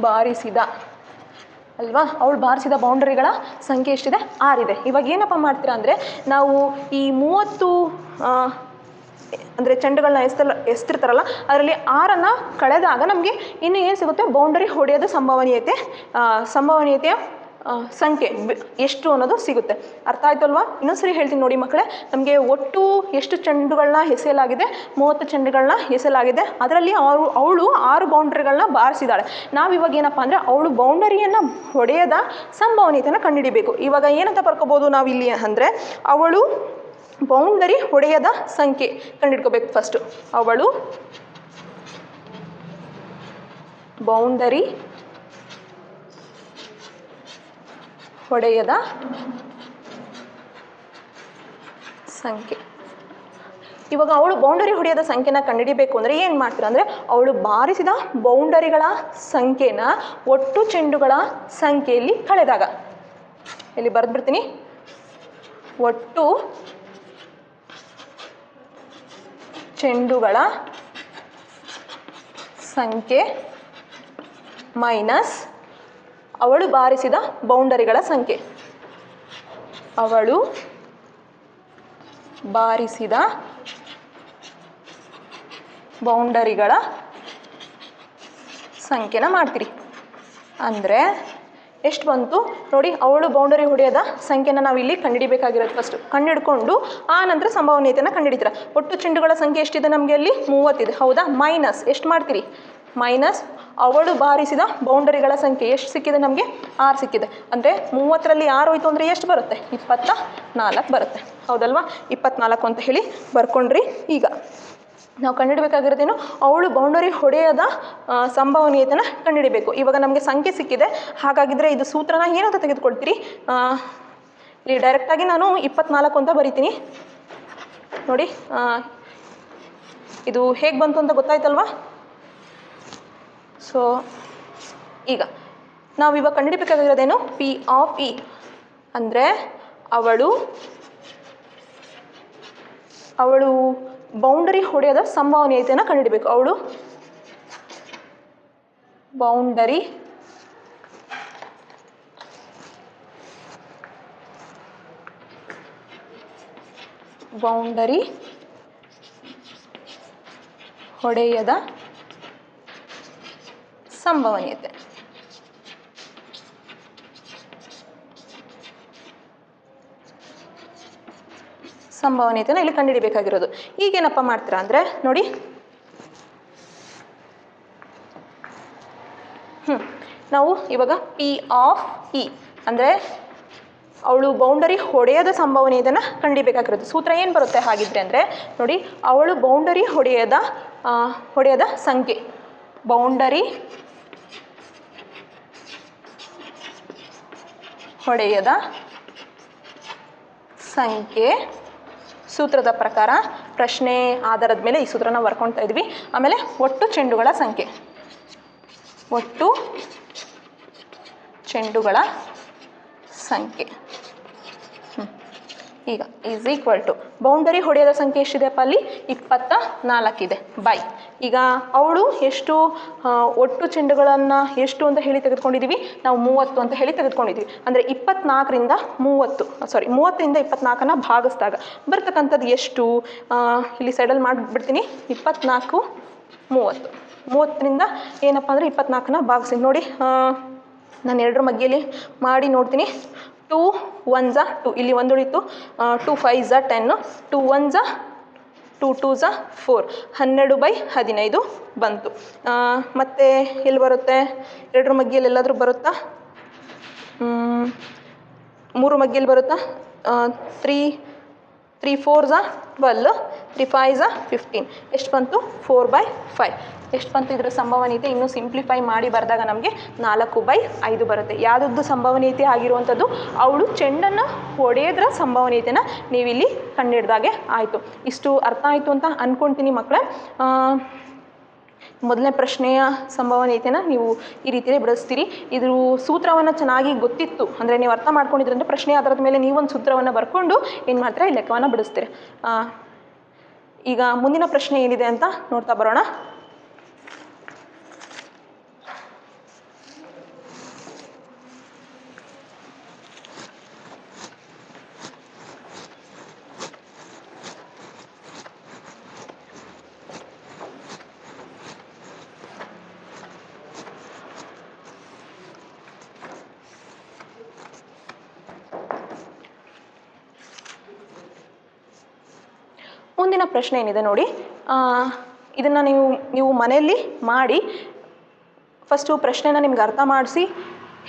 ಬಾರಿಸಿದ ಅಲ್ವಾ, ಅವಳು ಬಾರಿಸಿದ ಬೌಂಡರಿಗಳ ಸಂಖ್ಯೆ ಎಷ್ಟಿದೆ? 6 ಇದೆ. ಇವಾಗ ಏನಪ್ಪ ಮಾಡ್ತೀರಾ ಅಂದರೆ ನಾವು ಈ 30 ಅಂದರೆ ಚೆಂಡುಗಳನ್ನ ಎಸ್ತಿರ್ತಾರಲ್ಲ, ಅದರಲ್ಲಿ 6ಅನ್ನು ಕಳೆದಾಗ ನಮಗೆ ಇನ್ನು ಏನು ಸಿಗುತ್ತೆ? ಬೌಂಡರಿ ಹೊಡೆಯೋದು ಸಂಭವನೀಯತೆಯ ಸಂಖ್ಯೆ ಎಷ್ಟು ಅನ್ನೋದು ಸಿಗುತ್ತೆ. ಅರ್ಥ ಆಯಿತು ಅಲ್ವಾ? ಇನ್ನೊಂದ್ಸರಿ ಹೇಳ್ತೀನಿ ನೋಡಿ ಮಕ್ಕಳೇ. ನಮಗೆ ಒಟ್ಟು ಎಷ್ಟು ಚೆಂಡುಗಳನ್ನ ಎಸೆಯಲಾಗಿದೆ? 30 ಚೆಂಡುಗಳನ್ನ ಎಸೆಯಲಾಗಿದೆ. ಅದರಲ್ಲಿ ಅವಳು 6 ಬೌಂಡ್ರಿಗಳನ್ನ ಬಾರಿಸಿದ್ದಾಳೆ. ನಾವಿವಾಗ ಏನಪ್ಪ ಅಂದರೆ ಅವಳು ಬೌಂಡರಿಯನ್ನು ಹೊಡೆಯದ ಸಂಭವನೀಯತೆಯನ್ನು ಕಂಡುಹಿಡಿಬೇಕು. ಇವಾಗ ಏನಂತ ಬರ್ಕೋಬೋದು ನಾವಿಲ್ಲಿ ಅಂದರೆ ಅವಳು ಬೌಂಡರಿ ಹೊಡೆಯದ ಸಂಖ್ಯೆ ಕಂಡುಹಿಡ್ಕೋಬೇಕು ಫಸ್ಟು. ಅವಳು ಬೌಂಡರಿ ಹೊಡೆಯದ ಸಂಖ್ಯೆ. ಇವಾಗ ಅವಳು ಬೌಂಡರಿ ಹೊಡೆಯದ ಸಂಖ್ಯೆನ ಕಂಡುಹಿಡಿಬೇಕು ಅಂದರೆ ಏನು ಮಾಡ್ತೀರಾ ಅಂದರೆ ಅವಳು ಬಾರಿಸಿದ ಬೌಂಡರಿಗಳ ಸಂಖ್ಯೆನ ಒಟ್ಟು ಚೆಂಡುಗಳ ಸಂಖ್ಯೆಯಲ್ಲಿ ಕಳೆದಾಗ, ಇಲ್ಲಿ ಬರೆದ್ಬಿಡ್ತೀನಿ, ಒಟ್ಟು ಚೆಂಡುಗಳ ಸಂಖ್ಯೆ ಮೈನಸ್ ಅವಳು ಬಾರಿಸಿದ ಬೌಂಡರಿಗಳ ಸಂಖ್ಯೆ. ಅವಳು ಬಾರಿಸಿದ ಬೌಂಡರಿಗಳ ಸಂಖ್ಯೆನ ಮಾಡ್ತೀರಿ. ಅಂದರೆ ಎಷ್ಟು ಬಂತು ನೋಡಿ, ಅವಳು ಬೌಂಡರಿ ಹೊಡೆಯದ ಸಂಖ್ಯೆನ ನಾವು ಇಲ್ಲಿ ಕಂಡುಹಿಡಿಬೇಕಾಗಿರೋದು. ಫಸ್ಟ್ ಕಂಡುಹಿಡ್ಕೊಂಡು ಆ ನಂತರ ಸಂಭವನೀಯತೆಯನ್ನು ಕಂಡುಹಿಡಿತೀರ. ಒಟ್ಟು ಚೆಂಡುಗಳ ಸಂಖ್ಯೆ ಎಷ್ಟಿದೆ ನಮಗೆ ಅಲ್ಲಿ? 30 ಇದೆ, ಹೌದಾ? ಮೈನಸ್ ಎಷ್ಟು ಮಾಡ್ತೀರಿ? ಮೈನಸ್ ಅವಳು ಬಾರಿಸಿದ ಬೌಂಡರಿಗಳ ಸಂಖ್ಯೆ ಎಷ್ಟು ಸಿಕ್ಕಿದೆ ನಮಗೆ? 6 ಸಿಕ್ಕಿದೆ. ಅಂದರೆ 30ರಲ್ಲಿ 6 ಹೋಯ್ತು ಅಂದರೆ ಎಷ್ಟು ಬರುತ್ತೆ? 24 ಬರುತ್ತೆ, ಹೌದಲ್ವಾ? 24 ಅಂತ ಹೇಳಿ ಬರ್ಕೊಂಡ್ರಿ. ಈಗ ನಾವು ಕಂಡುಹಿಡಬೇಕಾಗಿರೋದೇನು? ಅವಳು ಬೌಂಡರಿ ಹೊಡೆಯದ ಸಂಭವನೀಯತೆನ ಕಂಡುಹಿಡಬೇಕು. ಇವಾಗ ನಮಗೆ ಸಂಖ್ಯೆ ಸಿಕ್ಕಿದೆ. ಹಾಗಾಗಿದ್ದರೆ ಇದು ಸೂತ್ರನ ಏನಂತ ತೆಗೆದುಕೊಳ್ತೀರಿ? ಇಲ್ಲಿ ಡೈರೆಕ್ಟಾಗಿ ನಾನು 24 ಅಂತ ಬರಿತೀನಿ ನೋಡಿ. ಇದು ಹೇಗೆ ಬಂತು ಅಂತ ಗೊತ್ತಾಯ್ತಲ್ವಾ? ಸೊ ಈಗ ನಾವಿವಾಗ ಕಂಡುಹಿಡಬೇಕಾಗಿರೋದೇನು? ಪಿ ಆಫ್ ಇ ಅಂದರೆ ಅವಳು ಬೌಂಡರಿ ಹೊಡೆಯದ ಸಂಭವನೀಯತೆಯನ್ನು ಕಂಡುಹಿಡಬೇಕು. ಅವಳು ಬೌಂಡರಿ ಹೊಡೆಯದ ಸಂಭವನೀಯತೆ. ಸಂಭವನೀಯತೆನ ಇಲ್ಲಿ ಕಂಡುಹಿಡಿಬೇಕಾಗಿರೋದು. ಈಗೇನಪ್ಪ ಮಾಡ್ತೀರಾ ಅಂದರೆ ನೋಡಿ, ನಾವು ಇವಾಗ P ಆಫ್ E ಅಂದರೆ ಅವಳು ಬೌಂಡರಿ ಹೊಡೆಯದ ಸಂಭವನೀಯತೆನ ಕಂಡುಹಿಡಿಬೇಕಾಗಿರೋದು. ಸೂತ್ರ ಏನು ಬರುತ್ತೆ ಹಾಗಿದ್ರೆ ಅಂದರೆ ನೋಡಿ, ಅವಳು ಬೌಂಡರಿ ಹೊಡೆಯದ ಸಂಖ್ಯೆ, ಬೌಂಡರಿ ಹೊಡೆಯದ ಸಂಖ್ಯೆ ಸೂತ್ರದ ಪ್ರಕಾರ ಪ್ರಶ್ನೆ ಆಧಾರದ ಮೇಲೆ ಈ ಸೂತ್ರನ ಬರ್ಕೊಳ್ತಾ ಇದ್ವಿ. ಆಮೇಲೆ ಒಟ್ಟು ಚೆಂಡುಗಳ ಸಂಖ್ಯೆ, ಒಟ್ಟು ಚೆಂಡುಗಳ ಸಂಖ್ಯೆ ಈಗ ಈಸ್ ಈಕ್ವಲ್ ಟು ಬೌಂಡರಿ ಹೊಡೆಯದ ಸಂಖ್ಯೆ ಎಷ್ಟಿದೆಯಪ್ಪ ಅಲ್ಲಿ 24 ಇದೆ ಬೈ. ಈಗ ಅವಳು ಎಷ್ಟು ಒಟ್ಟು ಚೆಂಡುಗಳನ್ನು ಎಷ್ಟು ಅಂತ ಹೇಳಿ ತೆಗೆದುಕೊಂಡಿದ್ದೀವಿ ನಾವು 30 ಅಂತ ಹೇಳಿ ತೆಗೆದುಕೊಂಡಿದ್ದೀವಿ. ಅಂದರೆ 24ರಿಂದ 24ನ್ನು ಭಾಗಿಸಿದಾಗ ಬರ್ತಕ್ಕಂಥದ್ದು ಎಷ್ಟು, ಇಲ್ಲಿ ಸೈಡಲ್ಲಿ ಮಾಡಿಬಿಡ್ತೀನಿ. 24 30ರಿಂದ ಏನಪ್ಪ ಅಂದರೆ 24ನ ಭಾಗಿಸಿ ನೋಡಿ. ನಾನು 2ರ ಮಧ್ಯೆಯಲ್ಲಿ ಮಾಡಿ ನೋಡ್ತೀನಿ. 2 1s 2, ಇಲ್ಲಿ 1 ಉಳಿತು. 2 5s 10, 2 1s 2 2s 4, 12/15 ಬಂತು. ಮತ್ತು ಎಲ್ಲಿ ಬರುತ್ತೆ, 2ರ ಮಧ್ಯೆಯಲ್ಲಿ ಎಲ್ಲಾದರೂ ಬರುತ್ತಾ, 3 ಮಧ್ಯೆಯಲ್ಲಿ ಬರುತ್ತಾ. 3 4s 12, 3 5s 15, ಎಷ್ಟು ಬಂತು 4/5. ಎಷ್ಟು ಬಂತು ಇದರ ಸಂಭವನೀಯತೆ? ಇನ್ನೂ ಸಿಂಪ್ಲಿಫೈ ಮಾಡಿ ಬರೆದಾಗ ನಮಗೆ 4/5 ಬರುತ್ತೆ. ಯಾವುದದ್ದು ಸಂಭವನೀಯತೆ ಆಗಿರುವಂಥದ್ದು? ಅವಳು ಚೆಂಡನ್ನು ಹೊಡೆಯೋದ್ರ ಸಂಭವನೀಯತೆನ ನೀವಿಲ್ಲಿ ಕಂಡುಹಿಡ್ದಾಗೆ ಆಯಿತು. ಇಷ್ಟು ಅರ್ಥ ಆಯಿತು ಅಂತ ಅಂದ್ಕೊಳ್ತೀನಿ ಮಕ್ಕಳೇ. ಮೊದಲನೇ ಪ್ರಶ್ನೆಯ ಸಂಭವನೀಯತೆನ ನೀವು ಈ ರೀತಿಯೇ ಬಿಡಿಸ್ತೀರಿ. ಇದ್ರ ಸೂತ್ರವನ್ನು ಚೆನ್ನಾಗಿ ಗೊತ್ತಿತ್ತು ಅಂದರೆ ನೀವು ಅರ್ಥ ಮಾಡ್ಕೊಂಡಿದ್ರಂದ್ರೆ ಪ್ರಶ್ನೆ ಆಧಾರದ ಮೇಲೆ ನೀವೊಂದು ಸೂತ್ರವನ್ನು ಬರ್ಕೊಂಡು ಏನು ಮಾಡ್ತೀರಾ, ಈ ಲೆಕ್ಕವನ್ನು ಬಿಡಿಸ್ತೀರಿ. ಈಗ ಮುಂದಿನ ಪ್ರಶ್ನೆ ಏನಿದೆ ಅಂತ ನೋಡ್ತಾ ಬರೋಣ. ಮುಂದಿನ ಪ್ರಶ್ನೆ ಏನಿದೆ ನೋಡಿ, ಇದನ್ನು ನೀವು ಮನೆಯಲ್ಲಿ ಮಾಡಿ ಫಸ್ಟು ಪ್ರಶ್ನೆನ ನಿಮ್ಗೆ ಅರ್ಥ ಮಾಡಿಸಿ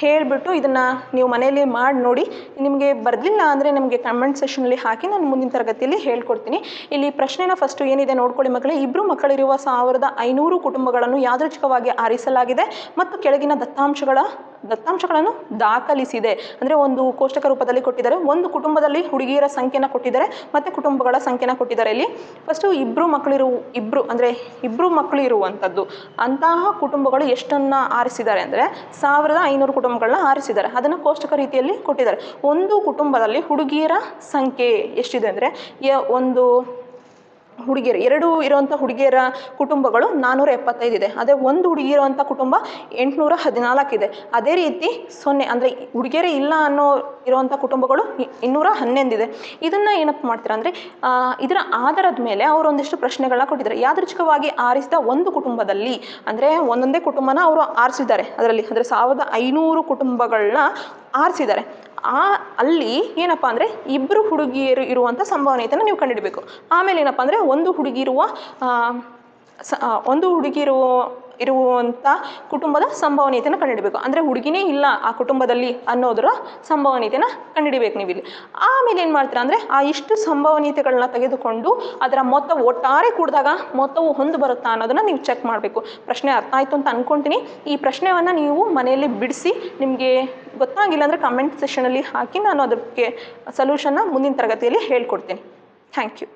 ಹೇಳಿಬಿಟ್ಟು ಇದನ್ನು ನೀವು ಮನೆಯಲ್ಲಿ ಮಾಡಿ ನೋಡಿ. ನಿಮಗೆ ಬರಲಿಲ್ಲ ಅಂದರೆ ನಮಗೆ ಕಮೆಂಟ್ ಸೆಷನಲ್ಲಿ ಹಾಕಿ ನಾನು ಮುಂದಿನ ತರಗತಿಯಲ್ಲಿ ಹೇಳ್ಕೊಡ್ತೀನಿ. ಇಲ್ಲಿ ಪ್ರಶ್ನೆನ ಫಸ್ಟು ಏನಿದೆ ನೋಡ್ಕೊಳ್ಳಿ ಮಕ್ಕಳೇ. 2 ಮಕ್ಕಳಿರುವ 1500 ಕುಟುಂಬಗಳನ್ನು ಯಾದೃಚ್ಛಿಕವಾಗಿ ಆರಿಸಲಾಗಿದೆ ಮತ್ತು ಕೆಳಗಿನ ದತ್ತಾಂಶಗಳನ್ನು ದಾಖಲಿಸಿದೆ. ಅಂದರೆ ಒಂದು ಕೋಷ್ಟಕ ರೂಪದಲ್ಲಿ ಕೊಟ್ಟಿದ್ದಾರೆ. ಒಂದು ಕುಟುಂಬದಲ್ಲಿ ಹುಡುಗಿಯರ ಸಂಖ್ಯೆನ ಕೊಟ್ಟಿದ್ದಾರೆ ಮತ್ತು ಕುಟುಂಬಗಳ ಸಂಖ್ಯೆನ ಕೊಟ್ಟಿದ್ದಾರೆ. ಇಲ್ಲಿ ಫಸ್ಟು 2 ಮಕ್ಕಳು ಇರುವಂಥದ್ದು ಅಂತಹ ಕುಟುಂಬಗಳು ಎಷ್ಟನ್ನು ಆರಿಸಿದ್ದಾರೆ ಅಂದರೆ 1500 ಕುಟುಂಬಗಳನ್ನ ಆರಿಸಿದ್ದಾರೆ. ಅದನ್ನು ಕೋಷ್ಟಕ ರೀತಿಯಲ್ಲಿ ಕೊಟ್ಟಿದ್ದಾರೆ. ಒಂದು ಕುಟುಂಬದಲ್ಲಿ ಹುಡುಗಿಯರ ಸಂಖ್ಯೆ ಎಷ್ಟಿದೆ ಅಂದರೆ ಒಂದು ಹುಡುಗಿಯರು 2 ಇರುವಂಥ ಹುಡುಗಿಯರ ಕುಟುಂಬಗಳು 475 ಇದೆ. ಅದೇ ಒಂದು ಹುಡುಗಿ ಇರುವಂಥ ಕುಟುಂಬ 814 ಇದೆ. ಅದೇ ರೀತಿ 0 ಅಂದರೆ ಹುಡುಗಿಯರೇ ಇಲ್ಲ ಅನ್ನೋ ಇರುವಂಥ ಕುಟುಂಬಗಳು 211 ಇದೆ. ಇದನ್ನು ಏನಪ್ಪ ಮಾಡ್ತಾರೆ ಅಂದರೆ ಇದರ ಆಧಾರದ ಮೇಲೆ ಅವರು ಒಂದಿಷ್ಟು ಪ್ರಶ್ನೆಗಳನ್ನ ಕೊಟ್ಟಿದ್ದಾರೆ. ಯಾದೃಚ್ಛಿಕವಾಗಿ ಆರಿಸಿದ ಒಂದು ಕುಟುಂಬದಲ್ಲಿ ಅಂದರೆ ಒಂದೊಂದೇ ಕುಟುಂಬನ ಅವರು ಆರಿಸಿದ್ದಾರೆ. ಅದರಲ್ಲಿ ಅಂದರೆ 1500 ಕುಟುಂಬಗಳನ್ನ ಆರಿಸಿದ್ದಾರೆ. ಅಲ್ಲಿ ಏನಪ್ಪ ಅಂದರೆ 2 ಹುಡುಗಿಯರು ಇರುವಂಥ ಸಂಭವನೀಯತೆಯನ್ನು ನೀವು ಕಂಡುಹಿಡಬೇಕು. ಆಮೇಲೆ ಏನಪ್ಪ ಅಂದರೆ ಒಂದು ಹುಡುಗಿ ಇರುವಂಥ ಕುಟುಂಬದ ಸಂಭವನೀಯತೆಯನ್ನು ಕಂಡುಹಿಡಬೇಕು. ಅಂದರೆ ಹುಡುಗಿನೇ ಇಲ್ಲ ಆ ಕುಟುಂಬದಲ್ಲಿ ಅನ್ನೋದರ ಸಂಭವನೀಯತೆಯನ್ನು ಕಂಡುಹಿಡಬೇಕು ನೀವಿಲ್ಲಿ. ಆಮೇಲೆ ಏನು ಮಾಡ್ತೀರಾ ಅಂದರೆ ಆ ಇಷ್ಟು ಸಂಭವನೀಯತೆಗಳನ್ನ ತೆಗೆದುಕೊಂಡು ಅದರ ಮೊತ್ತ ಒಟ್ಟಾರೆ ಕೂಡಿದಾಗ ಮೊತ್ತವು ಹೊಂದು ಬರುತ್ತಾ ಅನ್ನೋದನ್ನು ನೀವು ಚೆಕ್ ಮಾಡಬೇಕು. ಪ್ರಶ್ನೆ ಅರ್ಥ ಆಯಿತು ಅಂತ ಅಂದ್ಕೊಳ್ತೀನಿ. ಈ ಪ್ರಶ್ನೆಯನ್ನು ನೀವು ಮನೆಯಲ್ಲಿ ಬಿಡಿಸಿ ನಿಮಗೆ ಗೊತ್ತಾಗಿಲ್ಲ ಅಂದರೆ ಕಮೆಂಟ್ ಸೆಷನಲ್ಲಿ ಹಾಕಿ ನಾನು ಅದಕ್ಕೆ ಸೊಲ್ಯೂಷನ್ನ ಮುಂದಿನ ತರಗತಿಯಲ್ಲಿ ಹೇಳ್ಕೊಡ್ತೀನಿ. Thank you.